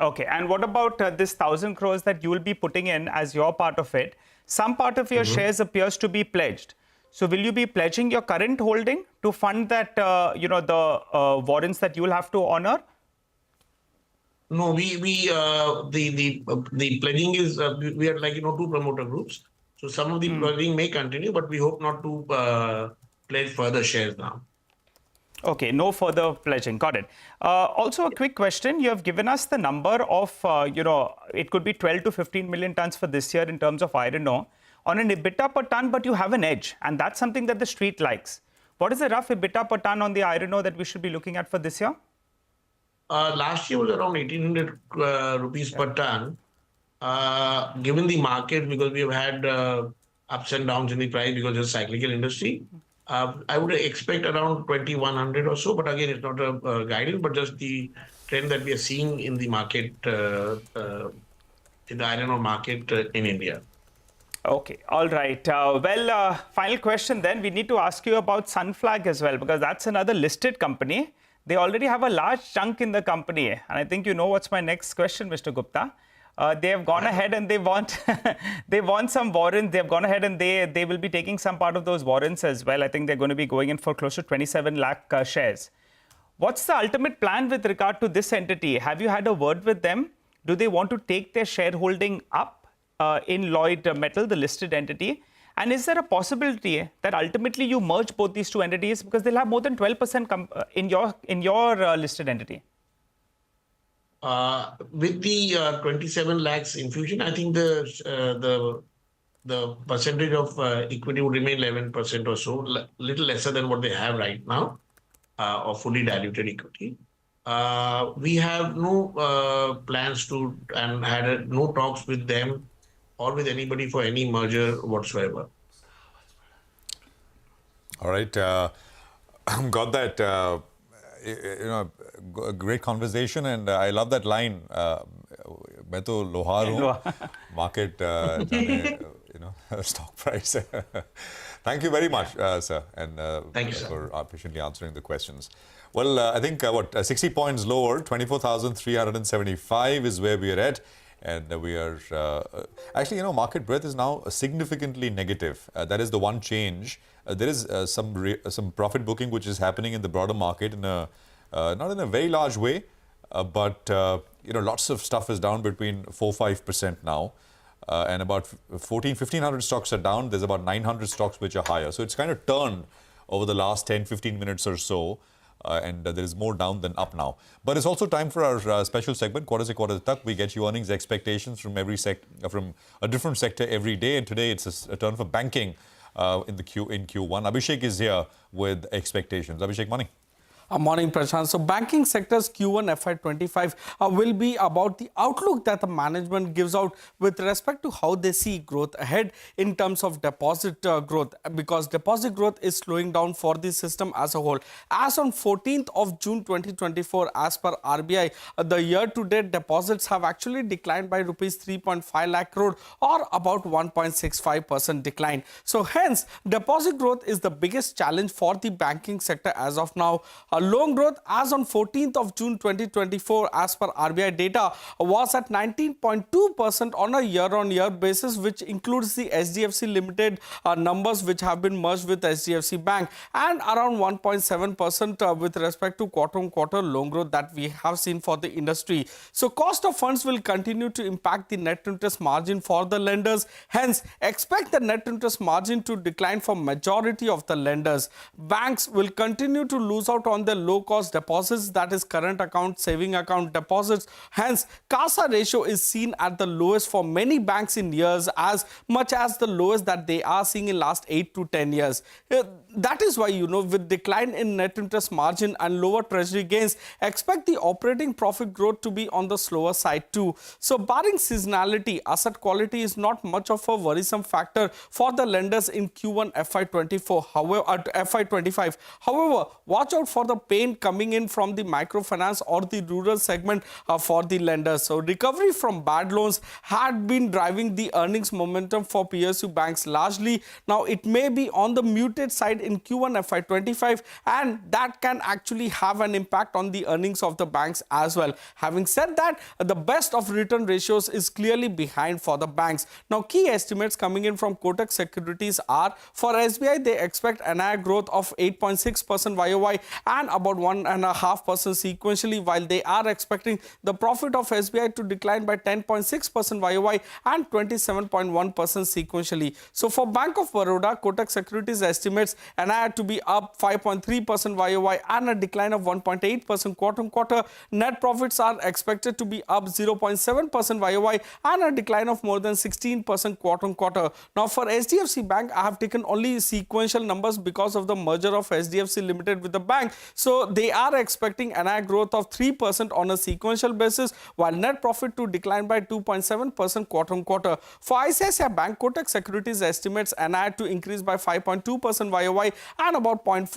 Speaker 4: Okay. And what about this 1,000 crores that you will be putting in as your part of it? Some part of your shares appears to be pledged. So will you be pledging your current holding to fund that, the warrants that you will have to honor?
Speaker 7: No, the pledging is, we are like, two promoter groups. So some of the pledging may continue, but we hope not to pledge further shares now.
Speaker 4: Okay, no further pledging. Got it. Also, a quick question. You have given us the number of, it could be 12 to 15 million tons for this year in terms of iron ore on an EBITDA per ton, but you have an edge. And that's something that the street likes. What is the rough EBITDA per ton on the iron ore that we should be looking at for this year?
Speaker 7: Last year was around 1,800 rupees per ton. Given the market, because we have had ups and downs in the price because it's a cyclical industry, I would expect around 2,100 or so. But again, it's not a guidance, but just the trend that we are seeing in the market, in the iron ore market in India.
Speaker 4: Okay, all right. Final question then. We need to ask you about Sunflag as well, because that's another listed company. They already have a large chunk in the company. And I think you know what's my next question, Mr. Gupta. They have gone ahead and they want they want some warrants. They have gone ahead and they will be taking some part of those warrants as well. I think they're going to be going in for close to 27 lakh shares. What's the ultimate plan with regard to this entity? Have you had a word with them? Do they want to take their shareholding up in Lloyds Metals, the listed entity? And is there a possibility that ultimately you merge both these two entities, because they'll have more than 12% in your listed entity?
Speaker 7: With the 27 lakhs infusion, I think the percentage of equity would remain 11% or so, little lesser than what they have right now, of fully diluted equity. We have no plans to, and had no talks with them or with anybody for any merger whatsoever.
Speaker 2: All right. Got that. A great conversation, and I love that line. मैं तो लोहार हूँ, market, stock price. Thank you very much, sir, and
Speaker 7: thank you, sir,
Speaker 2: for patiently answering the questions. Well, I think 60 points lower, 24,375 is where we are at. And we are actually, market breadth is now significantly negative. That is the one change. There is some profit booking which is happening in the broader market in a not in a very large way, but lots of stuff is down between 4-5% now, and about 1,500 stocks are down. There's about 900 stocks which are higher. So it's kind of turned over the last 10-15 minutes or so. And there is more down than up now. But it's also time for our special segment, Quarter Se Quarter Tak. We get you earnings expectations from from a different sector every day. And today it's a turn for banking in Q1. Abhishek is here with expectations. Abhishek, morning.
Speaker 8: Morning, Prashant. So banking sector's Q1 FY25 will be about the outlook that the management gives out with respect to how they see growth ahead in terms of deposit growth, because deposit growth is slowing down for the system as a whole. As on 14th of June 2024, as per RBI, the year-to-date deposits have actually declined by rupees 3.5 lakh crore, or about 1.65% decline. So hence, deposit growth is the biggest challenge for the banking sector as of now. Loan growth as on 14th of June 2024, as per RBI data, was at 19.2% on a year-on-year basis, which includes the SDFC Limited numbers which have been merged with SDFC Bank, and around 1.7% with respect to quarter-on-quarter loan growth that we have seen for the industry. So cost of funds will continue to impact the net interest margin for the lenders. Hence, expect the net interest margin to decline for majority of the lenders. Banks will continue to lose out on their low-cost deposits, that is current account, saving account deposits. Hence, CASA ratio is seen at the lowest for many banks in years, as much as the lowest that they are seeing in last 8 to 10 years. That is why, with decline in net interest margin and lower treasury gains, expect the operating profit growth to be on the slower side too. So barring seasonality, asset quality is not much of a worrisome factor for the lenders in Q1 FY24. However, FY25. However, watch out for the pain coming in from the microfinance or the rural segment for the lenders. So recovery from bad loans had been driving the earnings momentum for PSU banks largely. Now it may be on the muted side in Q1 FY25, and that can actually have an impact on the earnings of the banks as well. Having said that, the best of return ratios is clearly behind for the banks. Now key estimates coming in from Kotak Securities are, for SBI they expect NII growth of 8.6% YOY and about 1.5% sequentially, while they are expecting the profit of SBI to decline by 10.6% YOY and 27.1% sequentially. So for Bank of Baroda, Kotak Securities estimates NII to be up 5.3% YOY and a decline of 1.8% quarter-on-quarter. Net profits are expected to be up 0.7% YOY and a decline of more than 16% quarter-on-quarter. Now for SDFC Bank, I have taken only sequential numbers because of the merger of SDFC Limited with the bank. So they are expecting NII growth of 3% on a sequential basis, while net profit to decline by 2.7% quarter-on-quarter. For ICICI Bank, Kotak Securities estimates NII to increase by 5.2% YOY and about 0.4%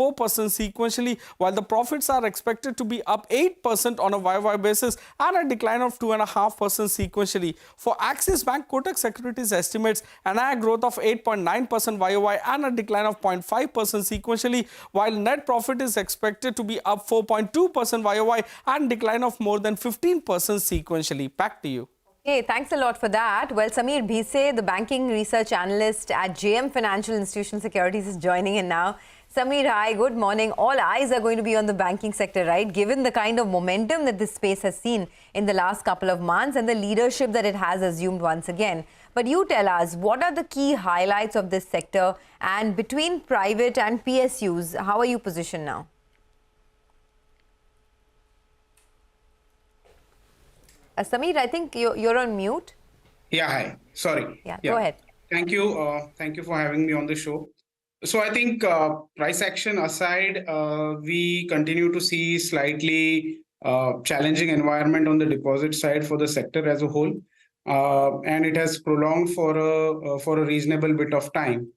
Speaker 8: sequentially, while the profits are expected to be up 8% on a YOY basis and a decline of 2.5% sequentially. For Axis Bank, Kotak Securities estimates NII growth of 8.9% YOY and a decline of 0.5% sequentially, while net profit is expected to be up 4.2% YOY and decline of more than 15% sequentially. Back to you.
Speaker 3: Okay, thanks a lot for that. Well, Sameer Bhise, the banking research analyst at JM Financial Institutional Securities, is joining in now. Sameer, hi, good morning. All eyes are going to be on the banking sector, right? Given the kind of momentum that this space has seen in the last couple of months and the leadership that it has assumed once again. But you tell us, what are the key highlights of this sector? And between private and PSUs, how are you positioned now? Sameer, I think you're on mute.
Speaker 9: Yeah, hi. Sorry.
Speaker 3: Yeah, go ahead.
Speaker 9: Thank you. Thank you for having me on the show. So I think price action aside, we continue to see slightly challenging environment on the deposit side for the sector as a whole. And it has prolonged for a reasonable bit of time.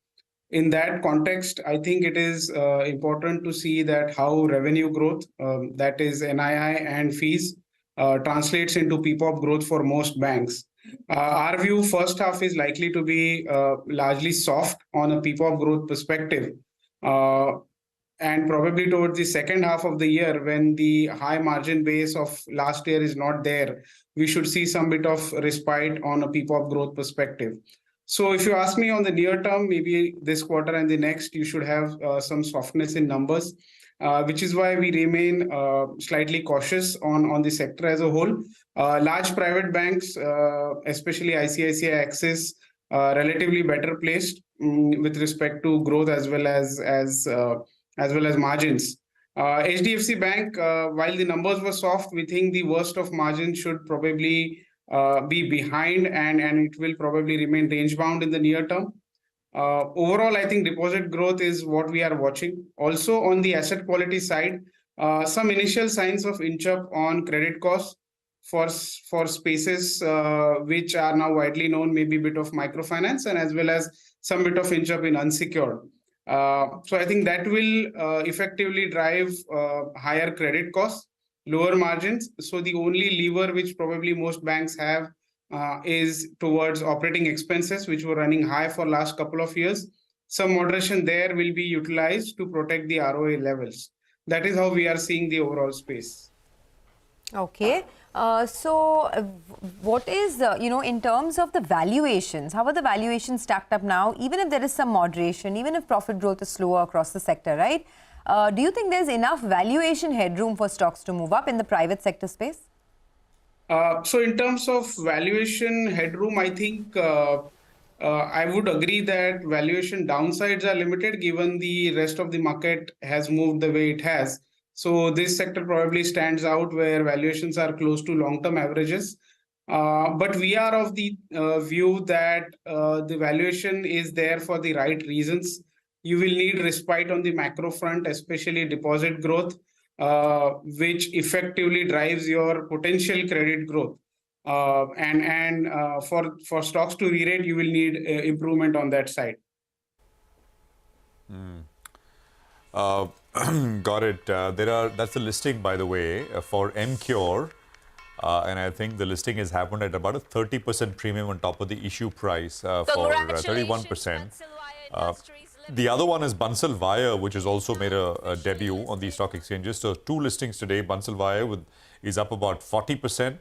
Speaker 9: In that context, I think it is important to see that how revenue growth, that is NII and fees, translates into PPOP growth for most banks. Our view, first half is likely to be largely soft on a PPOP growth perspective. And probably towards the second half of the year, when the high margin base of last year is not there, we should see some bit of respite on a PPOP growth perspective. So if you ask me on the near term, maybe this quarter and the next, you should have some softness in numbers. Which is why we remain slightly cautious on the sector as a whole. Large private banks, especially ICICI Axis, relatively better placed with respect to growth as well as margins. HDFC Bank, while the numbers were soft, we think the worst of margins should probably be behind, and it will probably remain range bound in the near term. Overall, I think deposit growth is what we are watching. Also, on the asset quality side, some initial signs of inch up on credit costs for spaces which are now widely known, maybe a bit of microfinance, and as well as some bit of inch up in unsecured. So I think that will effectively drive higher credit costs, lower margins. So the only lever which probably most banks have is towards operating expenses, which were running high for last couple of years. Some moderation there will be utilized to protect the ROA levels. That is how we are seeing the overall space.
Speaker 3: Okay. So what is, in terms of the valuations, how are the valuations stacked up now, even if there is some moderation, even if profit growth is slower across the sector, right? Do you think there's enough valuation headroom for stocks to move up in the private sector space?
Speaker 9: So in terms of valuation headroom, I think I would agree that valuation downsides are limited given the rest of the market has moved the way it has. So this sector probably stands out where valuations are close to long-term averages. But we are of the view that the valuation is there for the right reasons. You will need respite on the macro front, especially deposit growth, which effectively drives your potential credit growth. For stocks to re-rate, you will need improvement on that side.
Speaker 2: Got it. That's the listing, by the way, for MCure. And I think the listing has happened at about a 30% premium on top of the issue price for 31%. The other one is Bansal Wire, which has also made a debut on these stock exchanges. So two listings today. Bansal Wire is up about 40%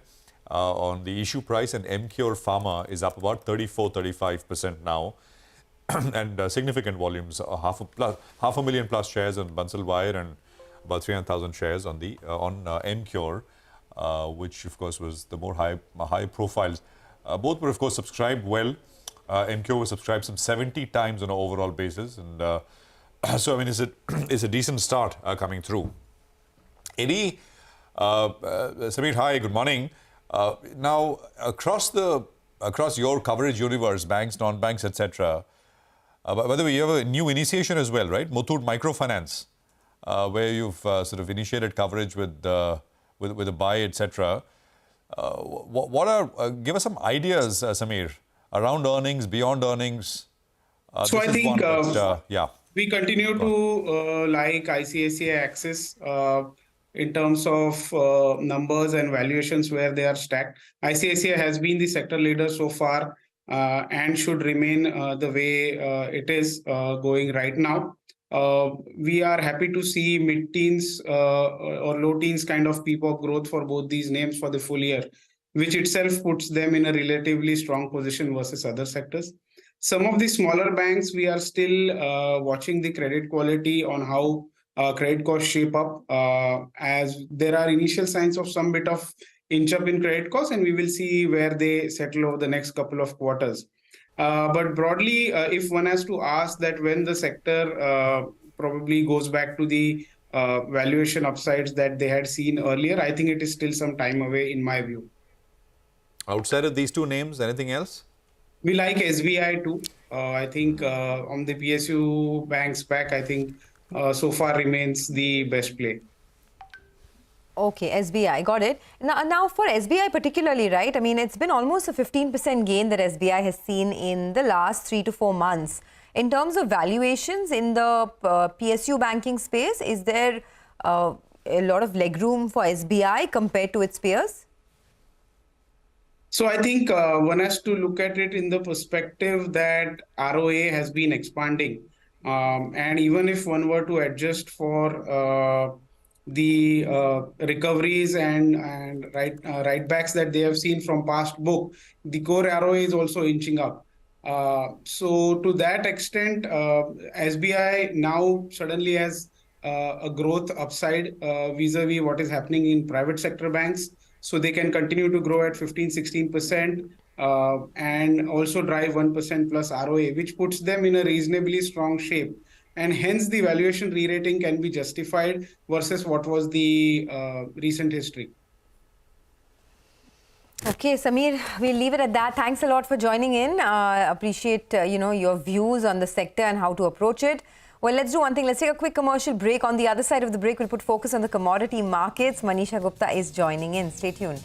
Speaker 2: on the issue price, and MCure Pharma is up about 35% now. And significant volumes, half a million plus shares on Bansal Wire and about 300,000 shares on MCure, which of course was the more high profiles. Both were of course subscribed well. MCure was subscribed some 70 times on an overall basis, and so I mean, it's a decent start coming through. Eddie, Samir, hi, good morning. Now across your coverage universe, banks, non-banks, etc. By the way, you have a new initiation as well, right? Muthoot Microfinance, where you've sort of initiated coverage with a buy, etc. Give us some ideas, Samir, around earnings, beyond earnings.
Speaker 9: So I think
Speaker 2: yeah,
Speaker 9: we continue to like ICICI Axis in terms of numbers and valuations where they are stacked. ICICI has been the sector leader so far and should remain the way it is going right now. We are happy to see mid-teens or low-teens kind of PPOP growth for both these names for the full year, which itself puts them in a relatively strong position versus other sectors. Some of the smaller banks, we are still watching the credit quality on how credit costs shape up, as there are initial signs of some bit of inch up in credit costs, and we will see where they settle over the next couple of quarters. But broadly, if one has to ask that when the sector probably goes back to the valuation upsides that they had seen earlier, I think it is still some time away in my view.
Speaker 2: Outside of these two names, anything else?
Speaker 9: We like SBI too. I think on the PSU banks back, I think so far remains the best play.
Speaker 3: Okay, SBI, got it. Now for SBI particularly, right? I mean, it's been almost a 15% gain that SBI has seen in the last 3 to 4 months. In terms of valuations in the PSU banking space, is there a lot of legroom for SBI compared to its peers?
Speaker 9: So I think one has to look at it in the perspective that ROA has been expanding. And even if one were to adjust for the recoveries and write backs that they have seen from past book, the core ROA is also inching up. So to that extent, SBI now suddenly has a growth upside vis-a-vis what is happening in private sector banks. So they can continue to grow at 15-16% and also drive 1% plus ROA, which puts them in a reasonably strong shape. And hence the valuation re-rating can be justified versus what was the recent history.
Speaker 3: Okay, Samir, we'll leave it at that. Thanks a lot for joining in. Appreciate your views on the sector and how to approach it. Well, let's do one thing. Let's take a quick commercial break. On the other side of the break, we'll put focus on the commodity markets. Manisha Gupta is joining in. Stay tuned.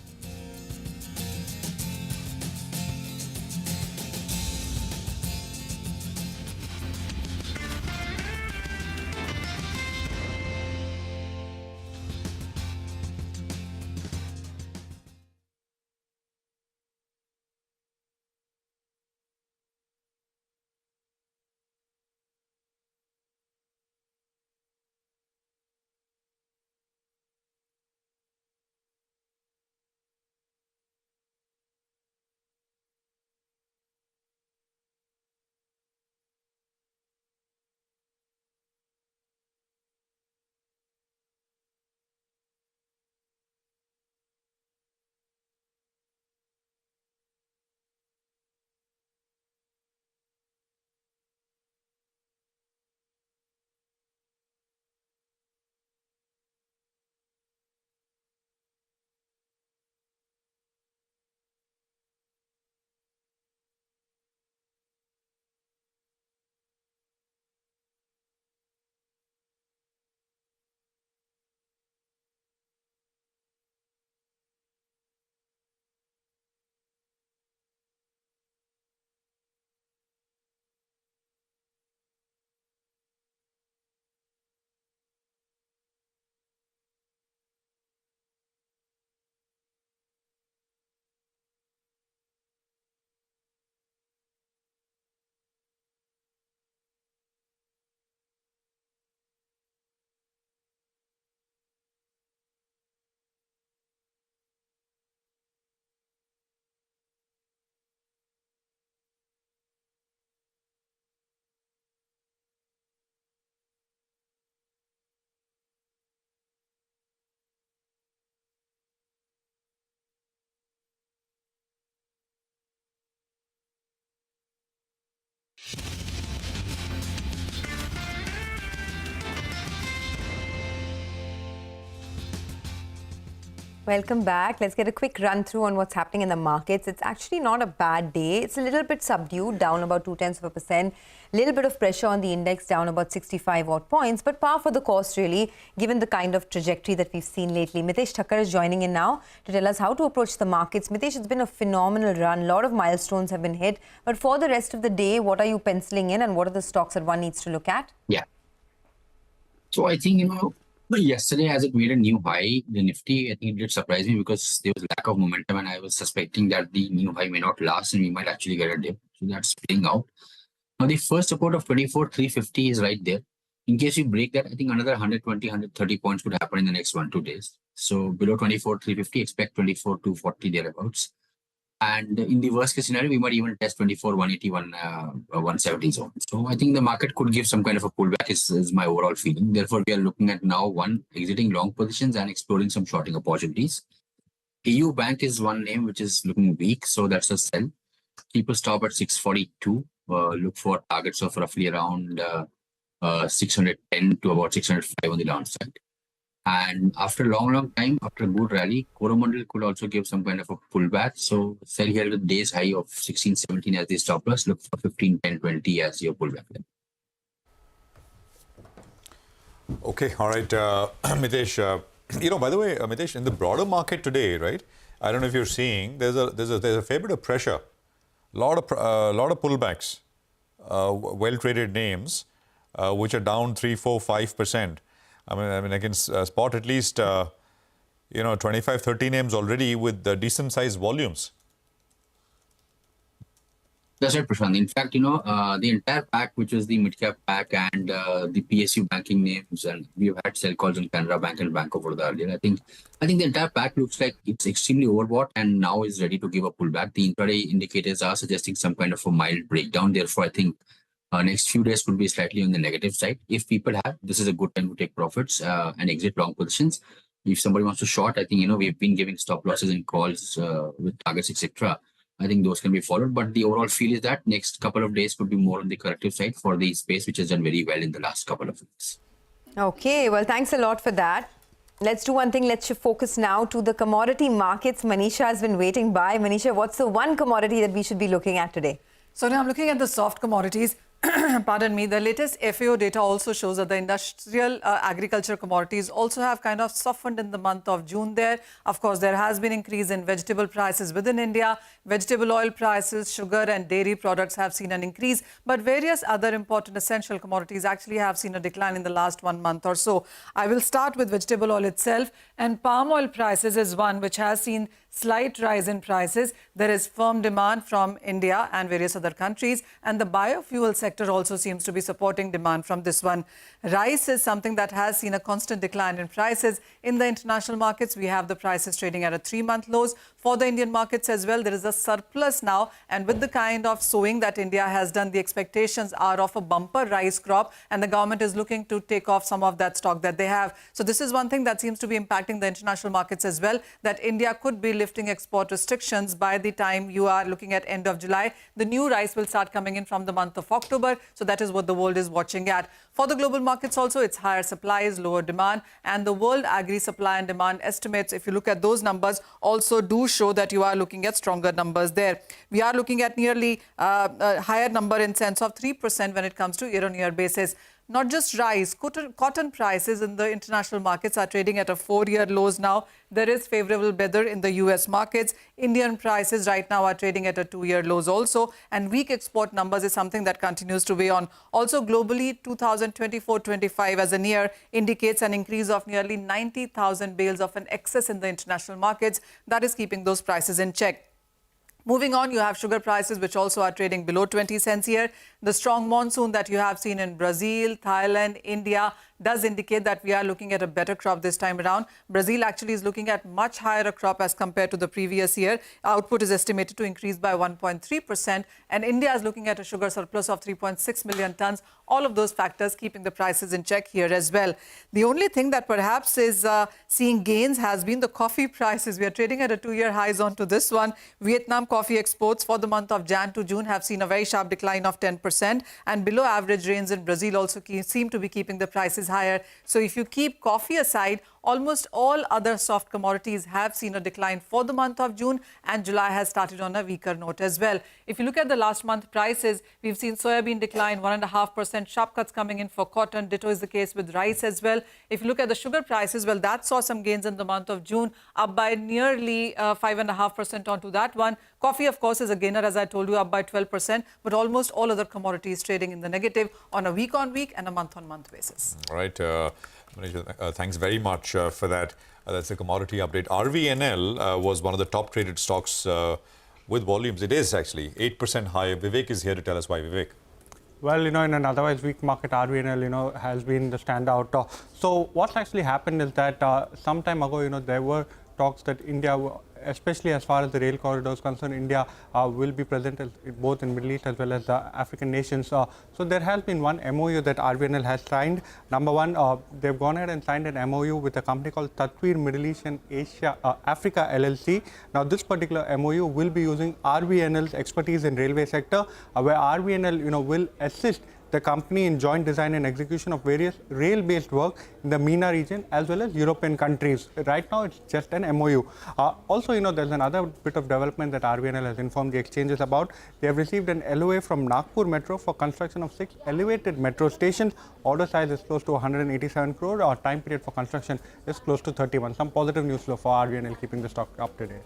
Speaker 3: Welcome back. Let's get a quick run through on what's happening in the markets. It's actually not a bad day. It's a little bit subdued, down about 0.2%. Little bit of pressure on the index, down about 65 odd points, but par for the course really, given the kind of trajectory that we've seen lately. Mitesh Thakkar is joining in now to tell us how to approach the markets. Mitesh, it's been a phenomenal run. A lot of milestones have been hit. But for the rest of the day, what are you penciling in and what are the stocks that one needs to look at?
Speaker 10: Yeah. So I think, yesterday as it made a new high, the Nifty, I think it did surprise me because there was lack of momentum and I was suspecting that the new high may not last and we might actually get a dip. So that's playing out. Now the first support of 24,350 is right there. In case you break that, I think another 120, 130 points could happen in the next 1-2 days. So below 24,350, expect 24,240 thereabouts. And in the worst case scenario, we might even test 24,180, 170 zone. So I think the market could give some kind of a pullback is my overall feeling. Therefore, we are looking at now exiting long positions and exploring some shorting opportunities. EU Bank is one name which is looking weak. So that's a sell. Keep a stop at 642. Look for targets of roughly around 610 to about 605 on the downside. And after a long time, after a good rally, Coromandel could also give some kind of a pullback. So sell here with days high of 16-17 as the stop loss. Look for 15-10-20 as your pullback.
Speaker 2: Okay, all right, Mitesh. By the way, Mitesh, in the broader market today, right? I don't know if you're seeing there's a fair bit of pressure, a lot of pullbacks, well traded names, which are down 3, 4, 5%. I mean, I can spot at least, 25, 30 names already with decent sized volumes.
Speaker 10: That's right, Prashant. In fact, the entire pack, which is the mid-cap pack and the PSU banking names, and we've had sell calls on Canara Bank and Bank of Baroda earlier. I think the entire pack looks like it's extremely overbought and now is ready to give a pullback. The intraday indicators are suggesting some kind of a mild breakdown. Therefore, I think next few days could be slightly on the negative side. If people have, this is a good time to take profits and exit long positions. If somebody wants to short, I think, we've been giving stop losses and calls with targets, etc. I think those can be followed. But the overall feel is that next couple of days could be more on the corrective side for the space, which has done very well in the last couple of weeks.
Speaker 3: Okay, well, thanks a lot for that. Let's do one thing. Let's focus now to the commodity markets. Manisha has been waiting by. Manisha, what's the one commodity that we should be looking at today?
Speaker 11: So now I'm looking at the soft commodities. Pardon me, the latest FAO data also shows that the industrial agriculture commodities also have kind of softened in the month of June there. Of course, there has been increase in vegetable prices within India. Vegetable oil prices, sugar and dairy products have seen an increase, but various other important essential commodities actually have seen a decline in the last 1 month or so. I will start with vegetable oil itself, and palm oil prices is one which has seen slight rise in prices. There is firm demand from India and various other countries, and the biofuel sector also seems to be supporting demand from this one. Rice is something that has seen a constant decline in prices. In the international markets, we have the prices trading at a 3-month lows. For the Indian markets as well, there is a surplus now, and with the kind of sowing that India has done, the expectations are of a bumper rice crop, and the government is looking to take off some of that stock that they have. So this is one thing that seems to be impacting the international markets as well, that India could be lifting export restrictions by the time you are looking at end of July. The new rice will start coming in from the month of October. So that is what the world is watching at. For the global markets also, it's higher supplies, lower demand, and the world agri supply and demand estimates, if you look at those numbers, also do show that you are looking at stronger numbers there. We are looking at nearly a higher number in sense of 3% when it comes to year-on-year basis. Not just rice, cotton prices in the international markets are trading at a 4-year lows now. There is favorable weather in the US markets. Indian prices right now are trading at a 2-year lows also. And weak export numbers is something that continues to weigh on. Also globally, 2024-25 as a year indicates an increase of nearly 90,000 bales of an excess in the international markets. That is keeping those prices in check. Moving on, you have sugar prices, which also are trading below 20 cents here. The strong monsoon that you have seen in Brazil, Thailand, India does indicate that we are looking at a better crop this time around. Brazil actually is looking at much higher crop as compared to the previous year. Output is estimated to increase by 1.3%, and India is looking at a sugar surplus of 3.6 million tons. All of those factors keeping the prices in check here as well. The only thing that perhaps is seeing gains has been the coffee prices. We are trading at a 2-year highs onto this one. Vietnam coffee exports for the month of Jan to June have seen a very sharp decline of 10%, and below average rains in Brazil also seem to be keeping the prices higher. So if you keep coffee aside, almost all other soft commodities have seen a decline for the month of June, and July has started on a weaker note as well. If you look at the last month prices, we've seen soybean decline 1.5%, sharp cuts coming in for cotton. Ditto is the case with rice as well. If you look at the sugar prices, well, that saw some gains in the month of June, up by nearly 5.5% onto that one. Coffee, of course, is a gainer, as I told you, up by 12%, but almost all other commodities trading in the negative on a week-on-week and a month-on-month basis.
Speaker 2: All right. Manisha, thanks very much for that. That's a commodity update. RVNL was one of the top traded stocks with volumes. It is actually 8% higher. Vivek is here to tell us why. Vivek.
Speaker 12: Well, in an otherwise weak market, RVNL, has been the standout. So what's actually happened is that some time ago, there were talks that India, especially as far as the rail corridor is concerned, India will be present both in Middle East as well as the African nations. So there has been one MOU that RVNL has signed. Number one, they've gone ahead and signed an MOU with a company called Tatweer Middle East and Africa LLC. Now, this particular MOU will be using RVNL's expertise in railway sector, where RVNL, will assist the company in joint design and execution of various rail-based work in the MENA region as well as European countries. Right now, it's just an MOU. Also, there's another bit of development that RVNL has informed the exchanges about. They have received an LOA from Nagpur Metro for construction of 6 elevated metro stations. Order size is close to 187 crore. Our time period for construction is close to 31. Some positive news flow for RVNL, keeping the stock up today.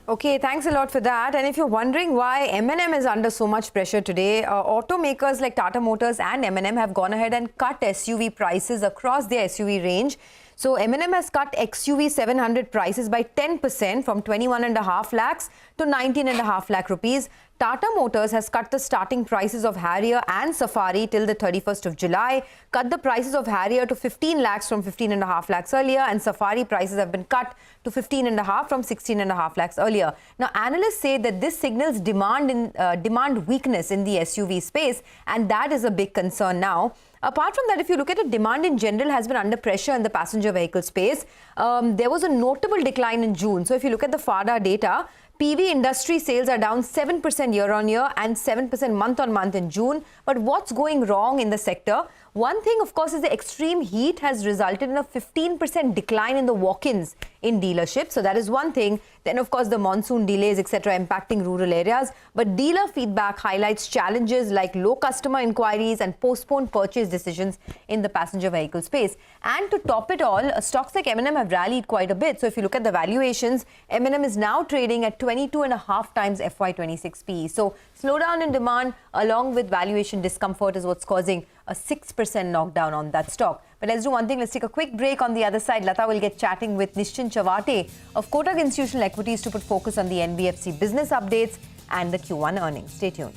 Speaker 3: Okay, thanks a lot for that. And if you're wondering why M&M is under so much pressure today, automakers like Tata Motors and M&M have gone ahead and cut SUV prices across their SUV range. So M&M has cut XUV 700 prices by 10% from 21.5 lakhs to 19.5 lakh rupees. Tata Motors has cut the starting prices of Harrier and Safari till the 31st of July, cut the prices of Harrier to 15 lakhs from 15.5 lakhs earlier, and Safari prices have been cut to 15.5 from 16.5 lakhs earlier. Now, analysts say that this signals demand weakness in the SUV space, and that is a big concern now. Apart from that, if you look at it, demand in general has been under pressure in the passenger vehicle space. There was a notable decline in June. So if you look at the FADA data, PV industry sales are down 7% year-on-year and 7% month-on-month in June. But what's going wrong in the sector? One thing, of course, is the extreme heat has resulted in a 15% decline in the walk-ins in dealerships. So that is one thing. Then, of course, the monsoon delays, etc., impacting rural areas. But dealer feedback highlights challenges like low customer inquiries and postponed purchase decisions in the passenger vehicle space. And to top it all, stocks like M&M have rallied quite a bit. So if you look at the valuations, M&M is now trading at 22.5 times FY26 PE. So slowdown in demand along with valuation discomfort is what's causing a 6% knockdown on that stock. But let's do one thing. Let's take a quick break. On the other side, Lata will get chatting with Nischint Chavate of Kotak Institutional Equities to put focus on the NBFC business updates and the Q1 earnings. Stay tuned.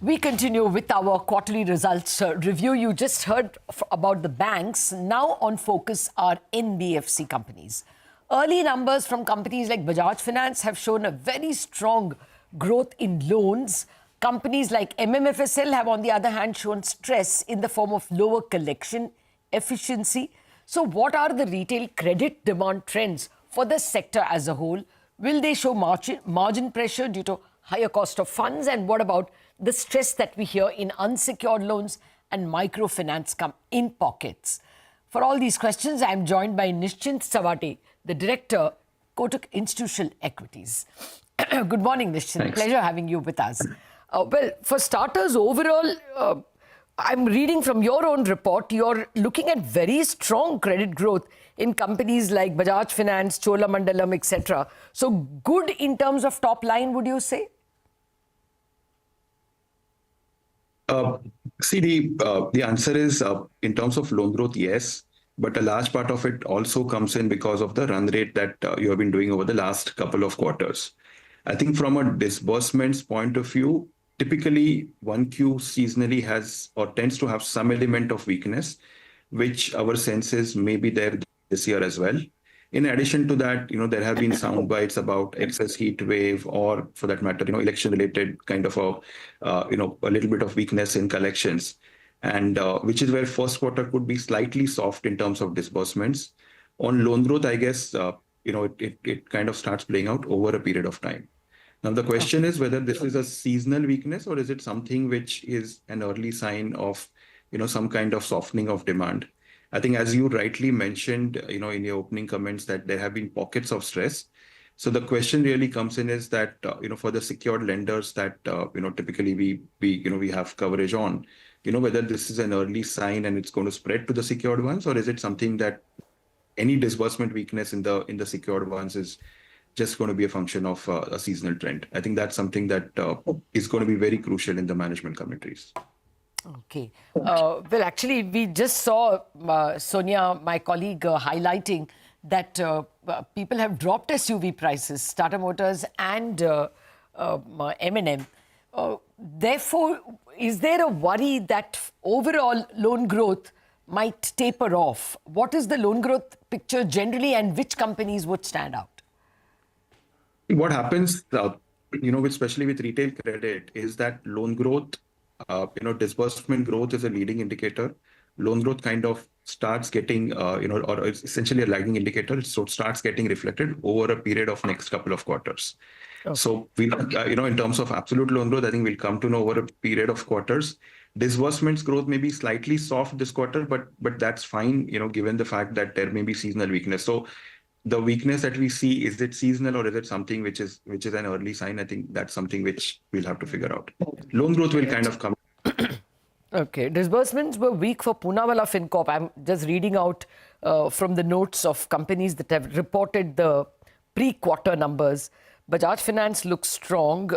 Speaker 13: We continue with our quarterly results review. You just heard about the banks. Now on focus are NBFC companies. Early numbers from companies like Bajaj Finance have shown a very strong growth in loans. Companies like MMFSL have, on the other hand, shown stress in the form of lower collection efficiency. So what are the retail credit demand trends for the sector as a whole? Will they show margin pressure due to higher cost of funds? And what about the stress that we hear in unsecured loans and microfinance come in pockets? For all these questions, I am joined by Nischint Sawate, the Director, Kotak Institutional Equities. Good morning, Nischint.
Speaker 14: Thanks.
Speaker 13: Pleasure having you with us. Well, for starters, overall, I'm reading from your own report, you're looking at very strong credit growth in companies like Bajaj Finance, Cholamandalam, etc. So good in terms of top line, would you say?
Speaker 14: See, the answer is in terms of loan growth, yes, but a large part of it also comes in because of the run rate that you have been doing over the last couple of quarters. I think from a disbursements point of view, typically 1Q seasonally has or tends to have some element of weakness, which our sense is may be there this year as well. In addition to that, there have been sound bites about excess heat wave or, for that matter, election-related kind of a little bit of weakness in collections, and which is where first quarter could be slightly soft in terms of disbursements. On loan growth, I guess, it kind of starts playing out over a period of time. Now, the question is whether this is a seasonal weakness or is it something which is an early sign of, some kind of softening of demand. I think, as you rightly mentioned, in your opening comments, that there have been pockets of stress. So the question really comes in is that, for the secured lenders that, typically we have coverage on, whether this is an early sign and it's going to spread to the secured ones, or is it something that any disbursement weakness in the secured ones is just going to be a function of a seasonal trend. I think that's something that is going to be very crucial in the management commentaries.
Speaker 13: Okay. Well, actually, we just saw Sonia, my colleague, highlighting that people have dropped SUV prices, Tata Motors and M&M. Therefore, is there a worry that overall loan growth might taper off? What is the loan growth picture generally, and which companies would stand out?
Speaker 14: What happens, especially with retail credit, is that loan growth, disbursement growth is a leading indicator. Loan growth kind of starts getting, or it's essentially a lagging indicator. So it starts getting reflected over a period of next couple of quarters. Okay. So we, in terms of absolute loan growth, I think we'll come to know over a period of quarters. Disbursements growth may be slightly soft this quarter, but that's fine, given the fact that there may be seasonal weakness. So the weakness that we see, is it seasonal or is it something which is an early sign? I think that's something which we'll have to figure out. Loan growth will kind of come.
Speaker 13: Okay. Disbursements were weak for Poonawalla FinCorp. I'm just reading out from the notes of companies that have reported the pre-quarter numbers. Bajaj Finance looks strong.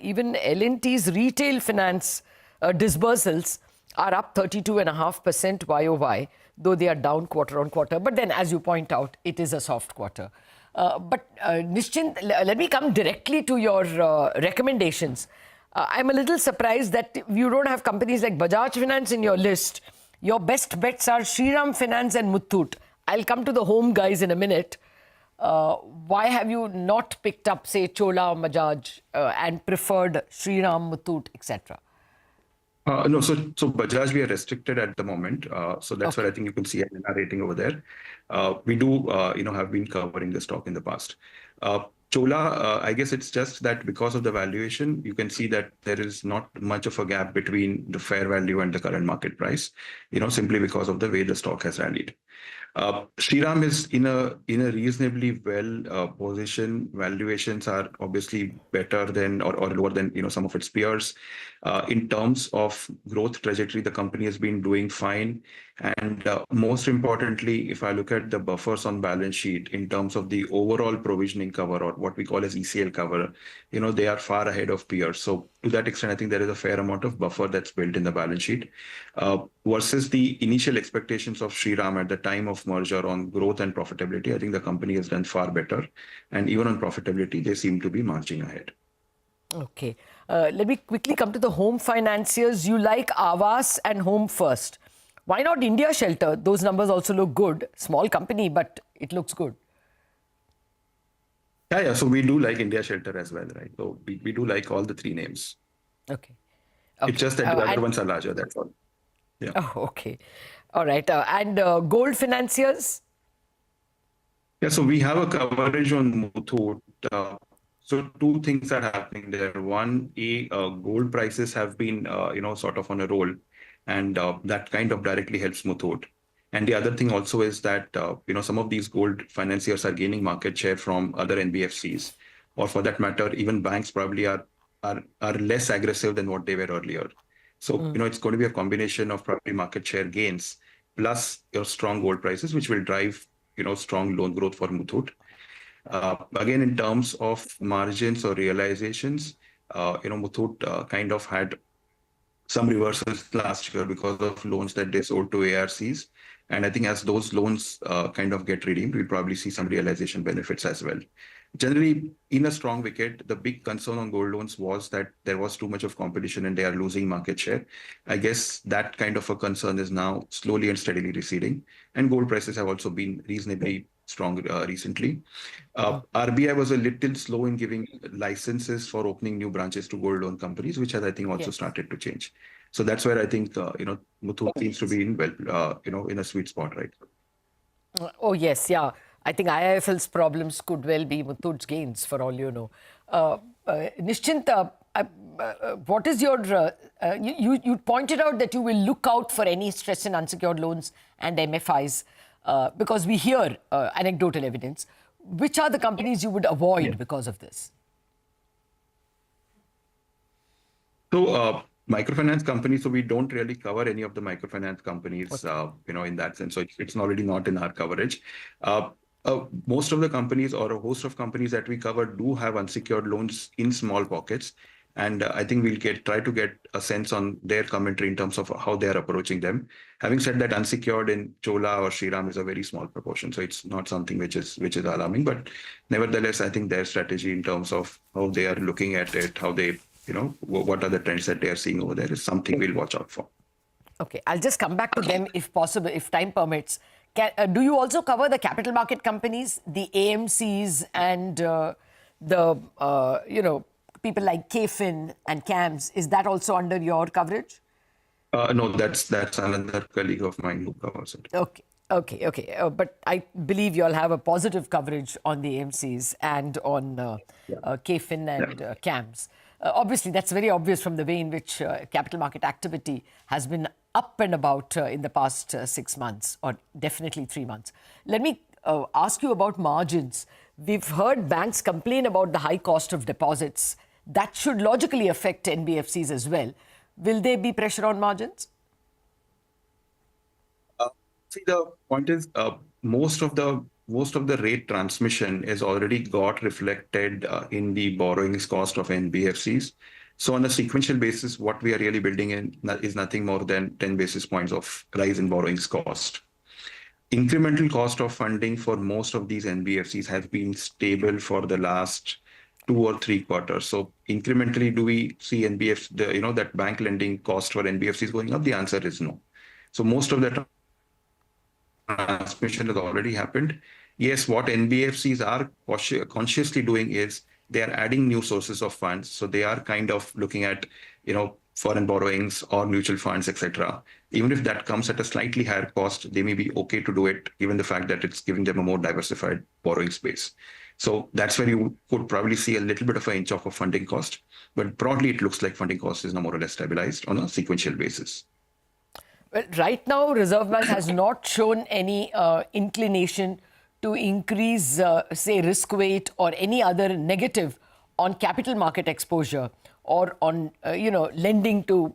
Speaker 13: Even L&T's retail finance disbursals are up 32.5% YOY, though they are down quarter on quarter. But then, as you point out, it is a soft quarter. But Nischint, let me come directly to your recommendations. I'm a little surprised that you don't have companies like Bajaj Finance in your list. Your best bets are Shriram Finance and Muthoot. I'll come to the home guys in a minute. Why have you not picked up, say, Chola or Bajaj and preferred Shriram, Muthoot, etc.?
Speaker 14: No, so Bajaj, we are restricted at the moment. So that's where I think you can see an NR rating over there. We do, have been covering the stock in the past. Chola, I guess it's just that because of the valuation, you can see that there is not much of a gap between the fair value and the current market price, simply because of the way the stock has rallied. Shriram is in a reasonably well position. Valuations are obviously better than or lower than some of its peers. In terms of growth trajectory, the company has been doing fine. And most importantly, if I look at the buffers on balance sheet in terms of the overall provisioning cover, or what we call as ECL cover, they are far ahead of peers. So to that extent, I think there is a fair amount of buffer that's built in the balance sheet versus the initial expectations of Shriram at the time of merger on growth and profitability. I think the company has done far better. And even on profitability, they seem to be marching ahead.
Speaker 13: Okay. Let me quickly come to the home financiers. You like Aavas and Home First. Why not India Shelter? Those numbers also look good. Small company, but it looks good.
Speaker 14: Yeah. So we do like India Shelter as well, right? So we do like all the three names.
Speaker 13: Okay.
Speaker 14: It's just that the other ones are larger, that's all. Yeah.
Speaker 13: Oh, okay. All right. And gold financiers?
Speaker 14: Yeah, so we have a coverage on Muthoot. So two things are happening there. One, gold prices have been, sort of on a roll, and that kind of directly helps Muthoot. And the other thing also is that, some of these gold financiers are gaining market share from other NBFCs, or for that matter, even banks probably are less aggressive than what they were earlier. So, it's going to be a combination of probably market share gains plus your strong gold prices, which will drive, strong loan growth for Muthoot. Again, in terms of margins or realizations, Muthoot kind of had some reversals last year because of loans that they sold to ARCs. And I think as those loans kind of get redeemed, we'll probably see some realization benefits as well. Generally, in a strong wicket, the big concern on gold loans was that there was too much of competition and they are losing market share. I guess that kind of a concern is now slowly and steadily receding. And gold prices have also been reasonably strong recently. RBI was a little slow in giving licenses for opening new branches to gold loan companies, which has, I think, also started to change. So that's where I think, Muthoot seems to be in a sweet spot, right?
Speaker 13: Oh, yes, yeah. I think IIFL's problems could well be Muthoot's gains, for all you know. Nischint, what is your... you pointed out that you will look out for any stress in unsecured loans and MFIs because we hear anecdotal evidence. Which are the companies you would avoid because of this?
Speaker 14: So, microfinance companies, so we don't really cover any of the microfinance companies, in that sense. So it's already not in our coverage. Most of the companies or a host of companies that we cover do have unsecured loans in small pockets. And I think we'll try to get a sense on their commentary in terms of how they are approaching them. Having said that, unsecured in Chola or Shriram is a very small proportion. So it's not something which is alarming. But nevertheless, I think their strategy in terms of how they are looking at it, how they, what are the trends that they are seeing over there is something we'll watch out for.
Speaker 13: Okay, I'll just come back to them if possible, if time permits. Do you also cover the capital market companies, the AMCs and people like KFin and CAMS? Is that also under your coverage?
Speaker 14: No, that's another colleague of mine who covers it.
Speaker 13: Okay. But I believe you all have a positive coverage on the AMCs and on KFin and CAMS. Obviously, that's very obvious from the way in which capital market activity has been up and about in the past 6 months, or definitely 3 months. Let me ask you about margins. We've heard banks complain about the high cost of deposits. That should logically affect NBFCs as well. Will there be pressure on margins?
Speaker 14: See, the point is, most of the rate transmission is already got reflected in the borrowings cost of NBFCs. So on a sequential basis, what we are really building in is nothing more than 10 basis points of rise in borrowings cost. Incremental cost of funding for most of these NBFCs has been stable for the last 2 or 3 quarters. So incrementally, do we see that bank lending cost for NBFCs going up? The answer is no. So most of the transmission has already happened. Yes, what NBFCs are consciously doing is they are adding new sources of funds. So they are kind of looking at, foreign borrowings or mutual funds, etc. Even if that comes at a slightly higher cost, they may be okay to do it, given the fact that it's giving them a more diversified borrowing space. So that's where you could probably see a little bit of an inch off of funding cost. But broadly, it looks like funding cost is now more or less stabilized on a sequential basis.
Speaker 13: Well, right now, Reserve Bank has not shown any inclination to increase, say, risk weight or any other negative on capital market exposure or on, lending to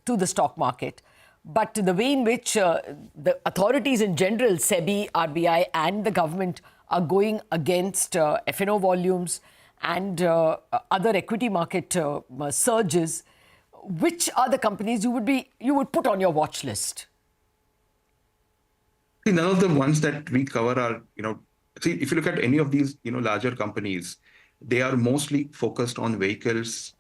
Speaker 13: the stock market. But the way in which the authorities in general, SEBI, RBI and the government are going against F&O volumes and other equity market surges, which are the companies you would put on your watch list?
Speaker 14: None of the ones that we cover are, if you look at any of these, larger companies, they are mostly focused on vehicles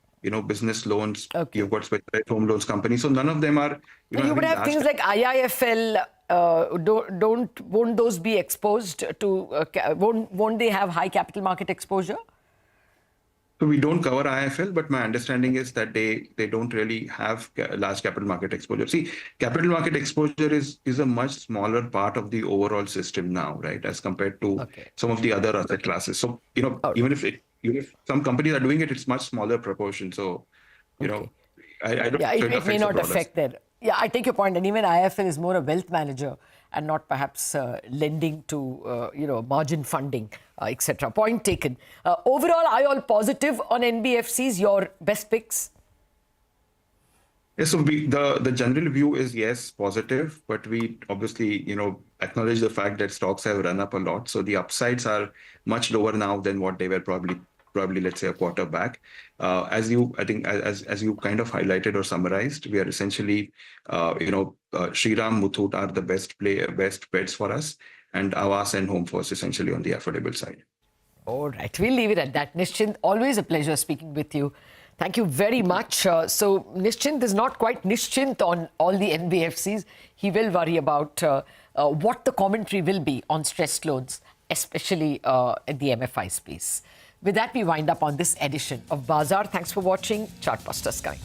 Speaker 14: business loans.
Speaker 13: Okay.
Speaker 14: You've got specialized home loans companies. So none of them are,
Speaker 13: You would have things like IIFL. Won't those be exposed to? Won't they have high capital market exposure?
Speaker 14: So we don't cover IIFL, but my understanding is that they don't really have large capital market exposure. See, capital market exposure is a much smaller part of the overall system now, right, as compared to some of the other asset classes. So, even if some companies are doing it, it's much smaller proportion. So, I don't think
Speaker 13: it may not affect that. Yeah, I take your point. And even IIFL is more a wealth manager and not perhaps lending to, margin funding, etc. Point taken. Overall, are you all positive on NBFCs, your best picks?
Speaker 14: Yes, so the general view is yes, positive, but we obviously, acknowledge the fact that stocks have run up a lot. So the upsides are much lower now than what they were probably let's say a quarter back. As you kind of highlighted or summarized, we are essentially, Shriram, Muthoot are the best bets for us, and Awas and Home First essentially on the affordable side.
Speaker 13: All right, we'll leave it at that. Nischint, always a pleasure speaking with you. Thank you very much. So Nischint is not quite Nischint on all the NBFCs. He will worry about what the commentary will be on stressed loans, especially in the MFI space. With that, we wind up on this edition of Bazaar. Thanks for watching. Chartbusters coming.